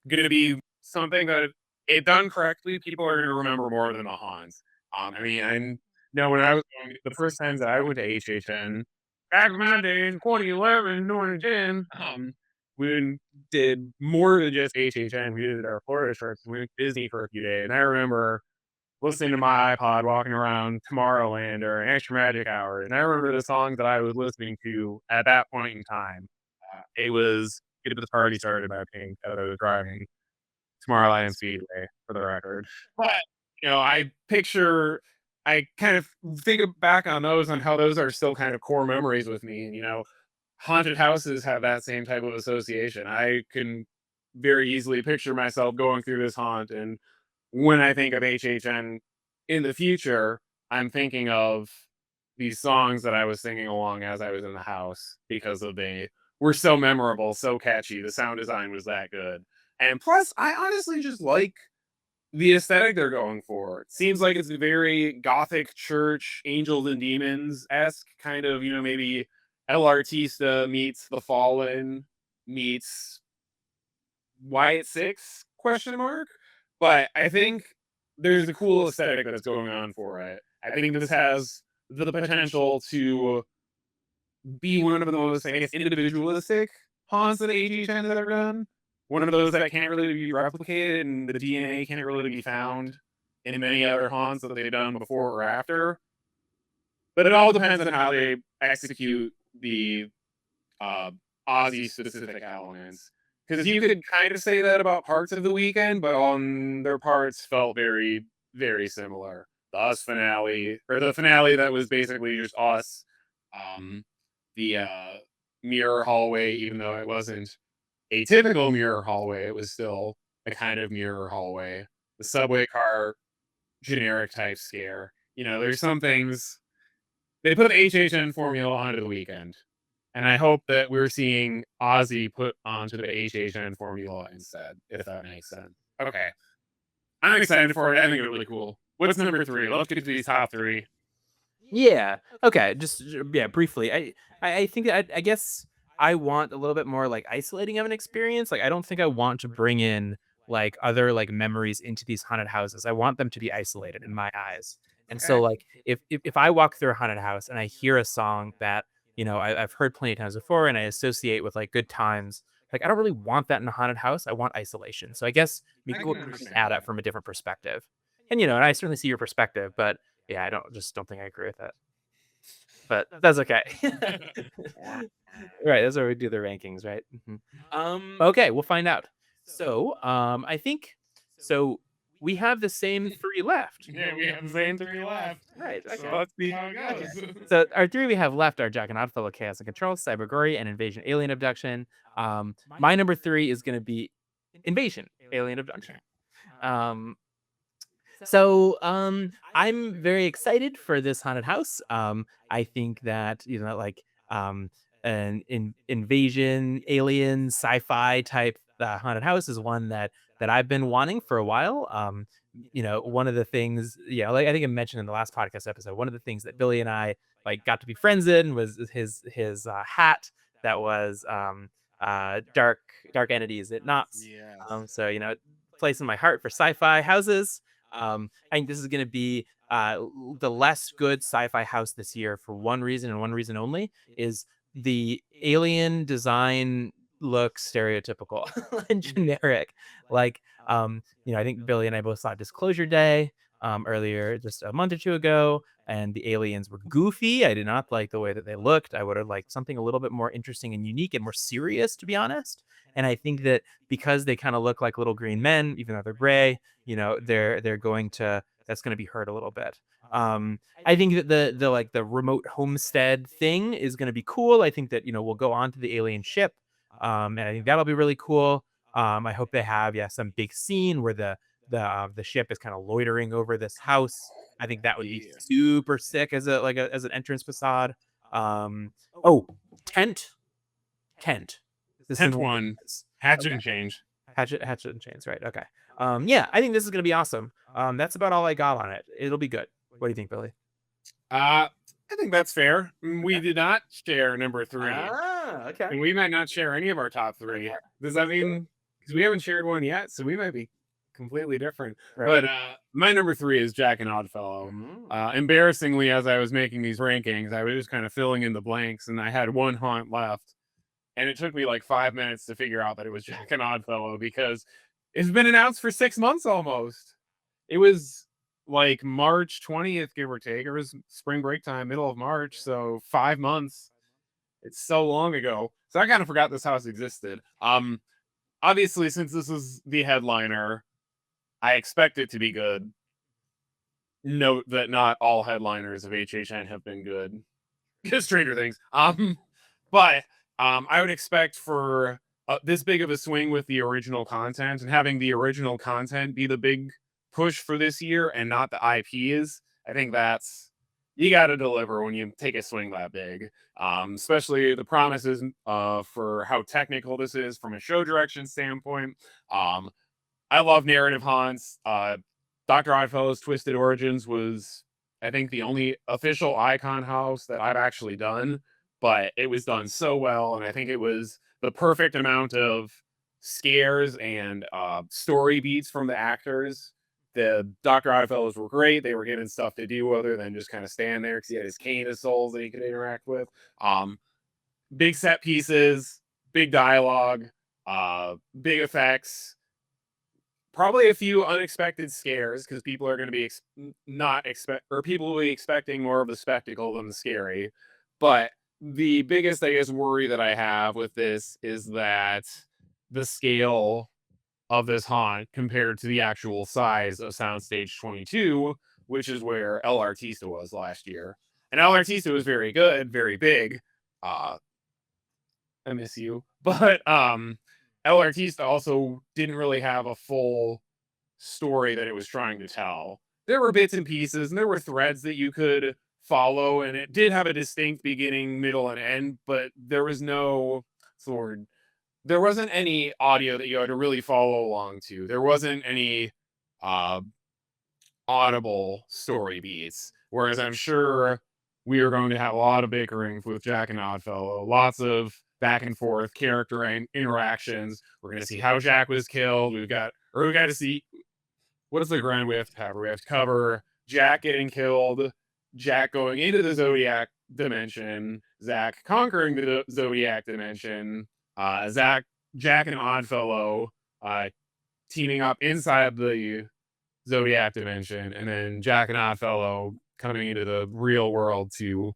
gonna be something that if done correctly, people are gonna remember more than the haunts. I mean, I know when I was going the first times that I went to HHN, back in my day in 2011, 2010, we did more than just HHN. We did our Florida trips. We went to Disney for a few days, and I remember listening to my iPod, walking around Tomorrowland or Extra Magic Hour, and I remember the songs that I was listening to at that point in time. It was "Get the Party Started" by Pink as I was driving Tomorrowland Speedway, for the record. But, I kind of back on those on how those are still kind of core memories with me. And, haunted houses have that same type of association. I can very easily picture myself going through this haunt. And when I think of HHN in the future, I'm thinking of these songs that I was singing along as I was in the house because they were so memorable, so catchy. The sound design was that good. And plus, I honestly just like the aesthetic they're going for. It seems like it's a very gothic church, angels and demons esque kind of, maybe El Artista meets The Fallen meets Wyatt Six question mark. But I think there's a cool aesthetic that's going on for it. I think this has the potential to be one of the most, I guess, individualistic haunts that HHN has ever done. One of those that can't really be replicated, and the DNA can't really be found in many other haunts that they've done before or after. But it all depends on how they execute the uh, Ozzy specific elements. Because you could kind of say that about parts of the weekend, but on their parts felt very, very similar. The Us finale, or the finale that was basically just us. Um, the mirror hallway, even though it wasn't a typical mirror hallway, it was still a kind of mirror hallway. The subway car generic type scare. There's some things they put the HHN formula onto the weekend. And I hope that we're seeing Ozzy put onto the HHN formula instead, if that makes sense. Okay. I'm excited for it. I think it's really cool. What's number 3? Let's get to these top 3. Yeah. Okay. Just yeah, briefly. I think that I guess I want a little bit more like isolating of an experience. Like I don't think I want to bring in like other like memories into these haunted houses. I want them to be isolated in my eyes. And so Okay. like if I walk through a haunted house and I hear a song that I've heard plenty of times before and I associate with like good times, like I don't really want that in a haunted house. I want isolation. So I guess be I cool can to come understand at it that. from a different perspective. And I certainly see your perspective, but yeah, I don't think I agree with it, but that's okay. Right, that's where we do the rankings, right? Mhm. Okay, we'll find out. So, I think so we have the same 3 left. Yeah, we have the same 3 left. Right, So okay. let's see how it Okay. goes. So our 3 we have left are Juggernaut, Fellow Chaos and Control, Cybergory, and Invasion Alien Abduction. My number 3 is gonna be Invasion Alien Abduction. Okay. Um So, I'm very excited for this haunted house. I think that, like, an invasion, alien, sci-fi type haunted house is one that I've been wanting for a while. One of the things, yeah, like I think I mentioned in the last podcast episode, one of the things that Billy and I like got to be friends in was his hat that was dark entities it knots. Yes. Place in my heart for sci-fi houses. I think this is going to be the less good sci-fi house this year for one reason and one reason only is the alien design looks stereotypical and generic. Like I think Billy and I both saw Disclosure Day earlier, just a month or two ago, and the aliens were goofy. I did not like the way that they looked. I would have liked something a little bit more interesting and unique and more serious, to be honest. And I think that because they kind of look like little green men, even though they're gray, they're going to that's going to be hurt a little bit. I think that the remote homestead thing is going to be cool. I think that we'll go on to the alien ship, and I think that'll be really cool. I hope they have some big scene where the ship is kind of loitering over this house. I think that would be Yeah. super sick as as an entrance facade. Oh, tent, tent. This is the Tenth one. one, Hatchet Okay. and Change. Hatchet and chains, right? Okay. Yeah, I think this is gonna be awesome. That's about all I got on it. It'll be good. What do you think, Billy? I think that's fair. We Okay. did not share number 3, Okay. and we might not share any of our top 3. Does that mean, because we haven't shared one yet, so we might be completely different. Right. But my number 3 is Jack and Oddfellow. Embarrassingly, as I was making these rankings, I was just kind of filling in the blanks, and I had one haunt left. And it took me like 5 minutes to figure out that it was Jack and Oddfellow because it's been announced for 6 months almost. It was like March 20th, give or take. It was spring break time, middle of March. So 5 months. It's so long ago. So I kind of forgot this house existed. Obviously, since this is the headliner, I expect it to be good. Note that not all headliners of HHN have been good. Stranger Things. But I would expect for this big of a swing with the original content, and having the original content be the big push for this year and not the IPs. I think that's, you got to deliver when you take a swing that big. Especially the promises for how technical this is from a show direction standpoint. I love narrative haunts. Dr. Oddfellow's Twisted Origins was, I think, the only official icon house that I've actually done, but it was done so well, and I think it was the perfect amount of scares and story beats from the actors. The Dr. Oddfellows were great. They were given stuff to do other than just kind of stand there because he had his cane of souls that he could interact with. Big set pieces, big dialogue, big effects, probably a few unexpected scares because people are going to be people will be expecting more of the spectacle than the scary. But the biggest, I guess, worry that I have with this is that the scale of this haunt compared to the actual size of Soundstage 22, which is where El Artista was last year. And El Artista was very good, very big. I miss you. But El Artista also didn't really have a full story that it was trying to tell. There were bits and pieces, and there were threads that you could follow, and it did have a distinct beginning, middle, and end, but there was no sword. There wasn't any audio that you had to really follow along to. There wasn't any audible story beats. Whereas I'm sure we are going to have a lot of bickering with Jack and Oddfellow, lots of back and forth character interactions. We're going to see how Jack was killed. We got to see what is the ground we have to cover. We have to cover Jack getting killed, Jack going into the Zodiac dimension, Zach conquering the Zodiac dimension, Jack and Oddfellow teaming up inside the Zodiac dimension, and then Jack and Oddfellow coming into the real world to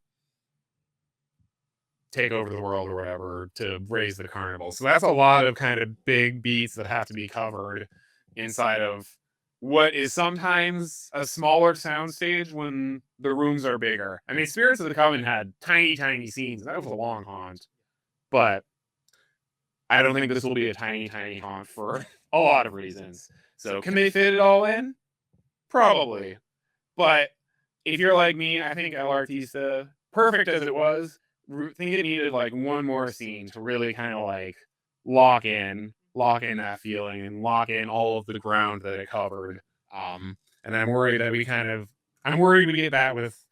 take over the world or whatever to raise the carnival. So that's a lot of kind of big beats that have to be covered inside of what is sometimes a smaller soundstage when the rooms are bigger. I mean, Spirits of the Coven had tiny, tiny scenes. That was a long haunt. But I don't think this will be a tiny, tiny haunt for a lot of reasons. So can they fit it all in? Probably. But if you're like me, I think El Artista, perfect as it was, think it needed like one more scene to really kind of like lock in that feeling and lock in all of the ground that it covered. And I'm worried that I'm worried we get that with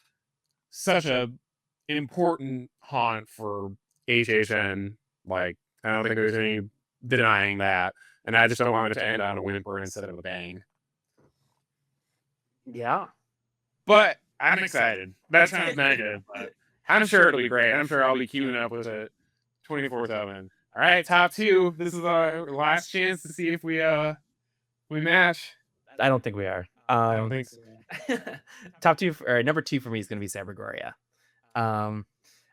such a important haunt for HHN. Like, I don't think there's any denying that. And I just don't want it to end on a whimper instead of a bang. Yeah. But I'm excited. That sounds negative, but I'm sure it'll be great. I'm sure I'll be queuing up with it 24/7. All right, top 2. This is our last chance to see if we We match. I don't think we are. I don't think so. Top two or number two for me is going to be Cybergoria. Um,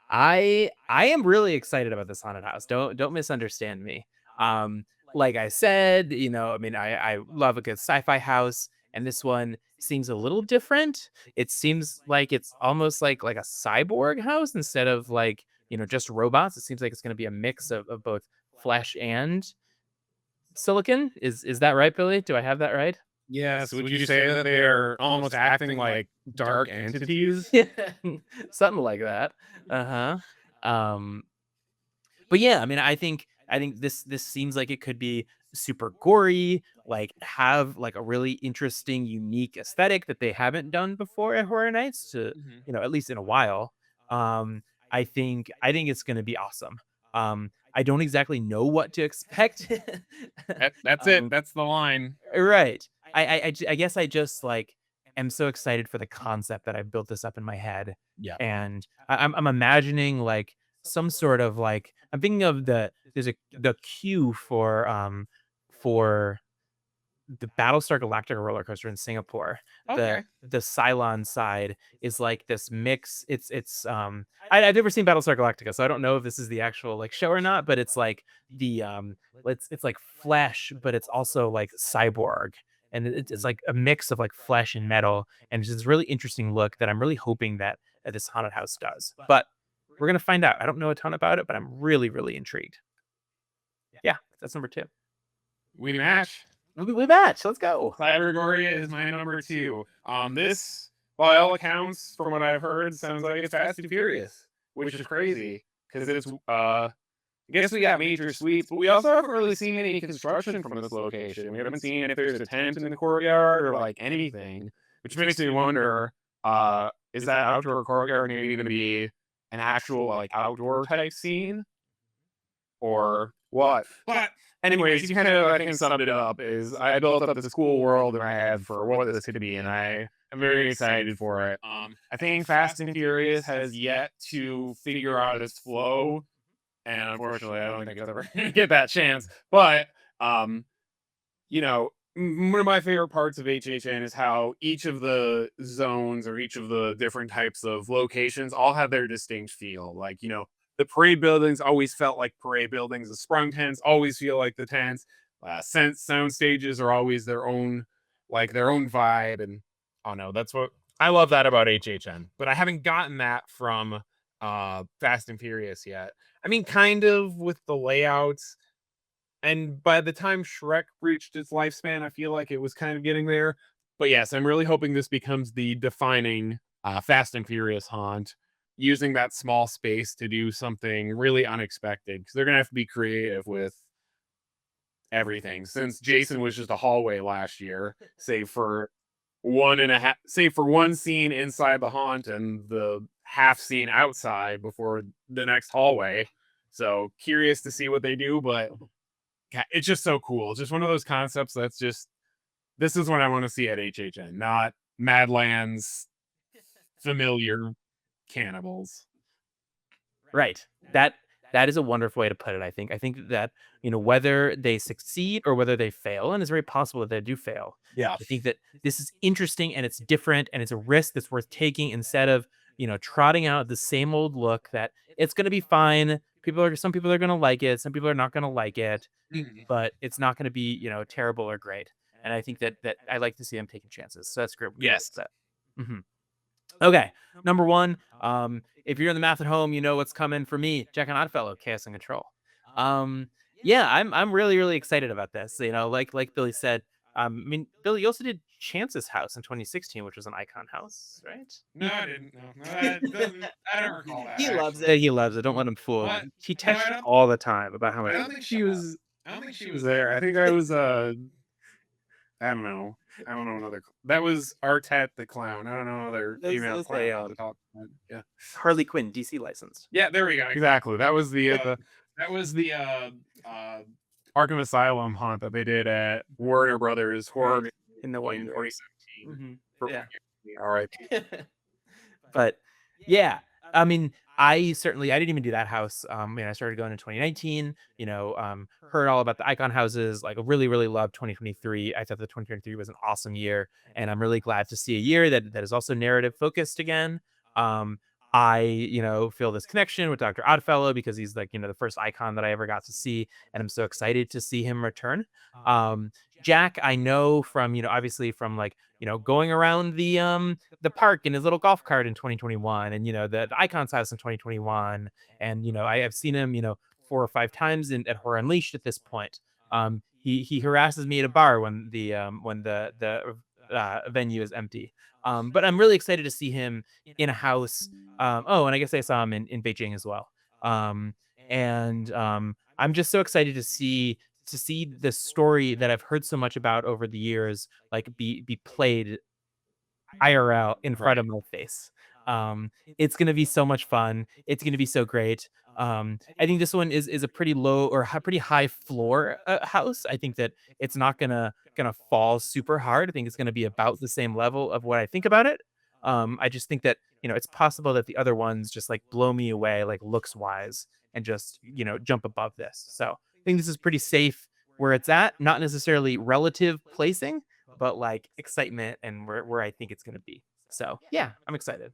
I am really excited about this haunted house. Don't misunderstand me. Like I said, I mean, I love a good sci-fi house, and this one seems a little different. It seems like it's almost like a cyborg house instead of like just robots. It seems like it's going to be a mix of both flesh and silicon. Is that right, Billy? Do I have that right? Yes. Would you say that they are almost acting like dark entities? Yeah, something like that. Uh huh. But yeah, I mean, I think this seems like it could be super gory, like have like a really interesting, unique aesthetic that they haven't done before at Horror Nights to, Mhm. at least in a while. Um, I think it's gonna be awesome. I don't exactly know what to expect. That's it. um, That's the line. right. I guess I just like am so excited for the concept that I built this up in my head, Yeah. and I'm imagining like some sort of like I'm thinking of the queue for the Battlestar Galactica roller coaster in Singapore. The Okay. the Cylon side is like this mix. I've never seen Battlestar Galactica, so I don't know if this is the actual like show or not, but it's like it's like flesh, but it's also like cyborg. And it's like a mix of like flesh and metal, and it's this really interesting look that I'm really hoping that this haunted house does. But we're gonna find out. I don't know a ton about it, but I'm really, really intrigued. Yeah, that's number two. We match. We match. Let's go. Cybergoria is my number two. This, by all accounts, from what I've heard, sounds like it's Fast and Furious, which is crazy because it's. I guess we got major suites, but we also haven't really seen any construction from this location. We haven't seen if there's a tent in the courtyard or like anything, which makes me wonder: is that outdoor courtyard maybe going to be an actual like outdoor type scene? Or what. But anyways, you kind of I think summed it up is I built up this cool world in my head for what this could be, and I am very excited for it. I think Fast and Furious has yet to figure out its flow, and unfortunately, I don't think it's ever gonna get that chance. But one of my favorite parts of HHN is how each of the zones or each of the different types of locations all have their distinct feel. Like, the parade buildings always felt like parade buildings. The sprung tents always feel like the tents. Sound stages are always their own vibe. And oh no, that's what I love that about HHN. But I haven't gotten that from Fast and Furious yet. I mean, kind of with the layouts, and by the time Shrek reached its lifespan, I feel like it was kind of getting there. But yes, I'm really hoping this becomes the defining Fast and Furious haunt, using that small space to do something really unexpected because they're gonna have to be creative with everything. Since Jason was just a hallway last year, save for one scene inside the haunt and the half scene outside before the next hallway. So curious to see what they do, but it's just so cool. It's just one of those concepts that's just this is what I want to see at HHN, not Madlands familiar cannibals. Right. That is a wonderful way to put it, I think. I think that, whether they succeed or whether they fail, and it's very possible that they do fail. Yeah. I think that this is interesting and it's different and it's a risk that's worth taking instead of, trotting out the same old look that it's going to be fine. Some people are going to like it, some people are not going to like it, Mhm. but it's not going to be, terrible or great. And I think that I like to see them taking chances. So that's great. Yes. That. Okay, number one. If you're in the math at home, you know what's coming for me. Jack and Oddfellow, Chaos and Control. Yeah, I'm really really excited about this. Like Billy said. I mean, Billy, you also did Chance's house in 2016, which was an icon house, right? No, I didn't. No, no, that doesn't. I don't recall that He loves actually. it. He loves it. Don't let him fool What? you. He No, texts all the time about how I much. don't think she was. I don't think she was there. I think I was. I don't know. I don't know another. That was Artet the clown. I don't know another female Those clown to talk about. Yeah. Harley Quinn, DC licensed. Yeah, there we go. Exactly. That was the Arkham Asylum haunt that they did at Warner Brothers Horror In the 1 in year. 2017. Mhm. For Yeah. all right. But yeah, I mean, I didn't even do that house. I started going in 2019, heard all about the icon houses, like really, really loved 2023. I thought the 2023 was an awesome year. And I'm really glad to see a year that is also narrative focused again. Um, feel this connection with Dr. Oddfellow because he's like, the first icon that I ever got to see. And I'm so excited to see him return. Jack, I know from, obviously from like, going around the park in his little golf cart in 2021 and the Icons house in 2021 and I have seen him 4 or 5 times at Horror Unleashed at this point. He harasses me at a bar when the venue is empty. But I'm really excited to see him in a house. And I guess I saw him in Beijing as well. And I'm just so excited to see the story that I've heard so much about over the years like be played IRL in front Right. of my face. It's gonna be so much fun. It's gonna be so great. I think this one is a pretty low or pretty high floor house. I think that it's not gonna fall super hard. I think it's gonna be about the same level of what I think about it. I just think that it's possible that the other ones just like blow me away, like looks wise, and just jump above this. So I think this is pretty safe where it's at. Not necessarily relative placing, but like excitement and where I think it's gonna be. So yeah, I'm excited.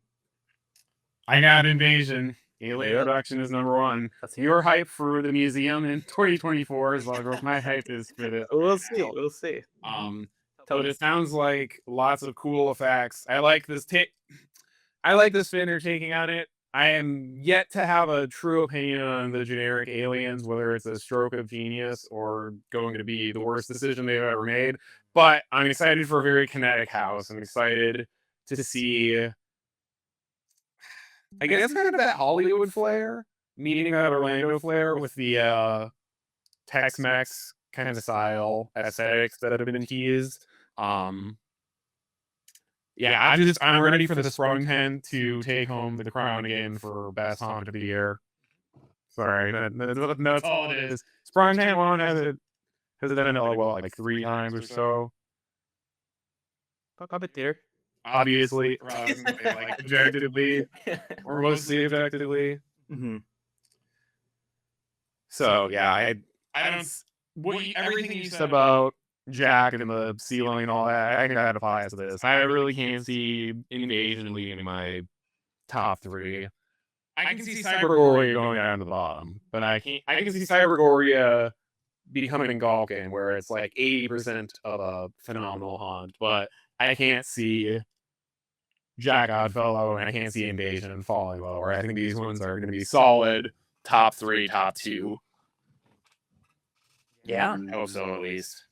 I got Invasion. Alien Yep. Abduction is number one. Let's hear Your hype for the museum in 2024 is like my hype is for the We'll see. house. We'll see. Um, Tell but me. it sounds like lots of cool effects. I like this take. I like the spin they're taking on it. I am yet to have a true opinion on the generic aliens, whether it's a stroke of genius or going to be the worst decision they've ever made. But I'm excited for a very kinetic house. I'm excited to see, I guess, kind of that Hollywood flair, meeting that Orlando flair with the Tex-Mex kind of style aesthetics that have been teased. Um, Yeah, I'm ready for the Sprung tent to take home the crown again for best haunt of the year. Sorry, that's all it is. Sprung tent one has done it like 3 times or so. Puppet theater. Obviously, I was gonna say, like, objectively or mostly objectively. Hmm. So yeah, I don't everything you said about Jack and the ceiling and all that. I think that applies to this. I really can't see Invasion leading my top three. I can see Cybergoria going down to the bottom, but I can see Cybergoria becoming Galkin, where it's like 80% of a phenomenal haunt, but I can't see Jack Oddfellow and I can't see Invasion falling lower. I think these ones are going to be solid top three, top two. Yeah, I hope so at least.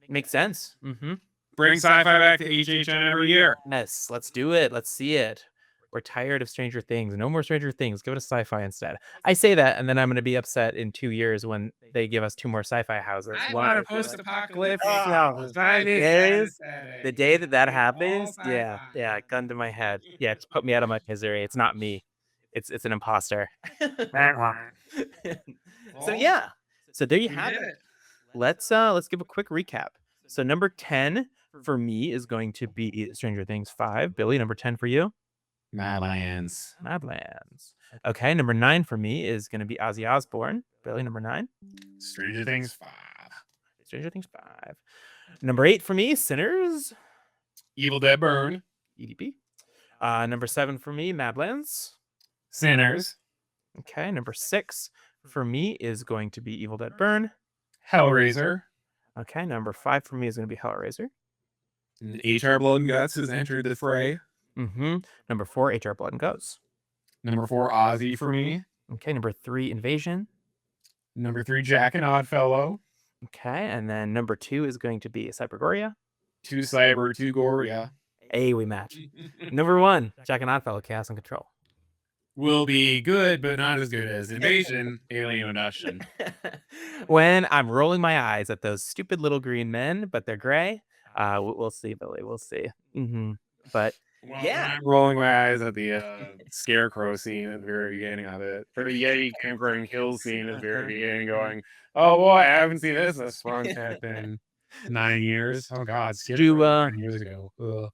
makes sense. Hmm. Bring sci-fi back to HHN every year. Yes, let's do it. Let's see it. We're tired of Stranger Things. No more Stranger Things. Give it a sci-fi instead. I say that, and then I'm going to be upset in 2 years when they give us 2 more sci-fi houses. I One want a after the other. post-apocalyptic Oh, there is the day that happens. Yeah, yeah. Gun to my head. Yeah, just put me out of my misery. It's not me. It's an imposter. So yeah. So there you have it. Let's give a quick recap. So number 10 for me is going to be Stranger Things 5. Billy, number 10 for you? Madlands. Madlands. Okay, number 9 for me is going to be Ozzy Osbourne. Billy, number 9? Stranger Things 5. Stranger Things 5. Number 8 for me, Sinners. Evil Dead Burn. EDP. Number 7 for me, Madlands. Sinners. Okay, number 6 for me is going to be Evil Dead Burn. Hellraiser. Okay, number 5 for me is going to be Hellraiser. HR Blood and Guts has entered the fray. Mm-hmm. Number 4, HR Blood and Guts. Number 4, Ozzy for me. Okay, number 3, Invasion. Number 3, Jack and Oddfellow. Okay, and then number 2 is going to be Cybergoria. 2 Cyber, 2 Goria. Hey, we match. Number 1, Jack and Oddfellow, Chaos and Control. Will be good, but not as good as Invasion, Alien Abduction. When I'm rolling my eyes at those stupid little green men, but they're gray, we'll see, Billy. We'll see. Mm-hmm. But Well, yeah, I'm rolling my eyes at the scarecrow scene at the very beginning of it, or the Yeti campground kills scene at the very beginning, going, "Oh boy, I haven't seen this Sprung tent in 9 years." Oh God, Do 9 years ago. Ugh.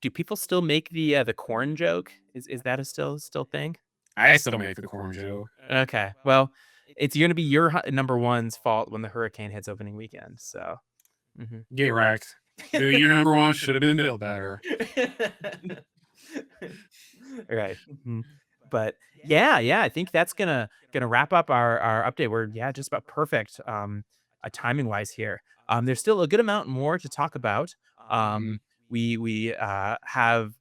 Do people still make the corn joke? Is that a still thing? I still make the corn joke. Okay. Well, it's gonna be your number one's fault when the hurricane hits opening weekend. So, mhm. Get wrecked. Dude, your number one should have been built better. Right. Mhm. But yeah, I think that's gonna wrap up our update. We're just about perfect timing wise here. There's still a good amount more to talk about. Mhm. Um, we have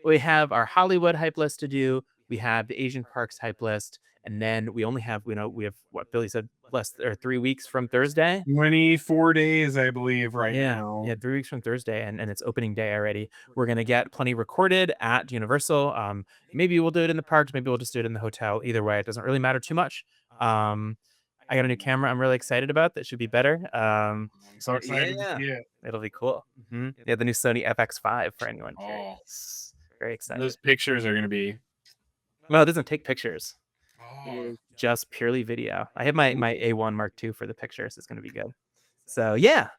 we have our Hollywood hype list to do. We have the Asian parks hype list, and then we only have we have what Billy said less or 3 weeks from Thursday. 24 days, I believe, right Yeah, now. 3 weeks from Thursday, and it's opening day already. We're gonna get plenty recorded at Universal. Maybe we'll do it in the parks, maybe we'll just do it in the hotel. Either way, it doesn't really matter too much. Um, I got a new camera I'm really excited about that should be better. I'm so excited to Yeah, see it. it'll be cool. Yeah, the new Sony FX5 for anyone Oh, curious. Very excited. those pictures are gonna be. Well, it doesn't take pictures. It Oh, is just purely video. I have my ooh. A1 Mark II for the pictures. It's gonna be good. So yeah.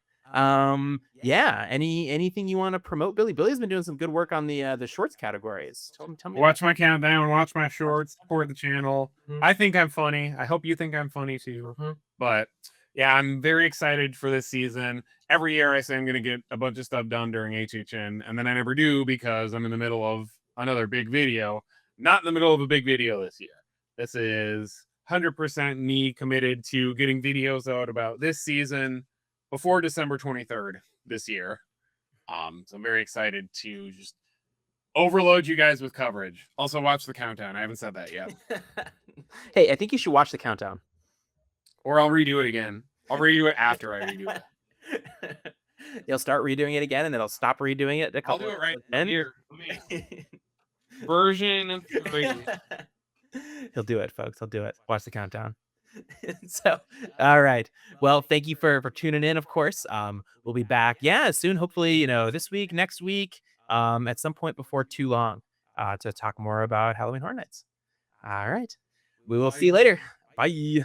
Yeah. Anything you want to promote, Billy? Billy's been doing some good work on the shorts categories. Tell me about Watch my countdown, watch my shorts, support the channel. Mhm. I think I'm funny. I hope you think I'm funny too. Mhm. But yeah, I'm very excited for this season. Every year I say I'm going to get a bunch of stuff done during HHN, and then I never do because I'm in the middle of another big video. Not in the middle of a big video this year. This is 100% me committed to getting videos out about this season before December 23rd this year. So I'm very excited to just overload you guys with coverage. Also, watch the countdown. I haven't said that yet. Hey, I think you should watch the countdown. Or I'll redo it again. I'll redo it after I redo it. You'll start redoing it again, and then I'll stop redoing it. I'll do it right here. Version 3. He'll do it, folks. He'll do it. Watch the countdown. So, all right. Well, thank you for tuning in. Of course, we'll be back. Yeah, soon. Hopefully, this week, next week, at some point before too long, to talk more about Halloween Horror Nights. All right. We will see you later. Bye.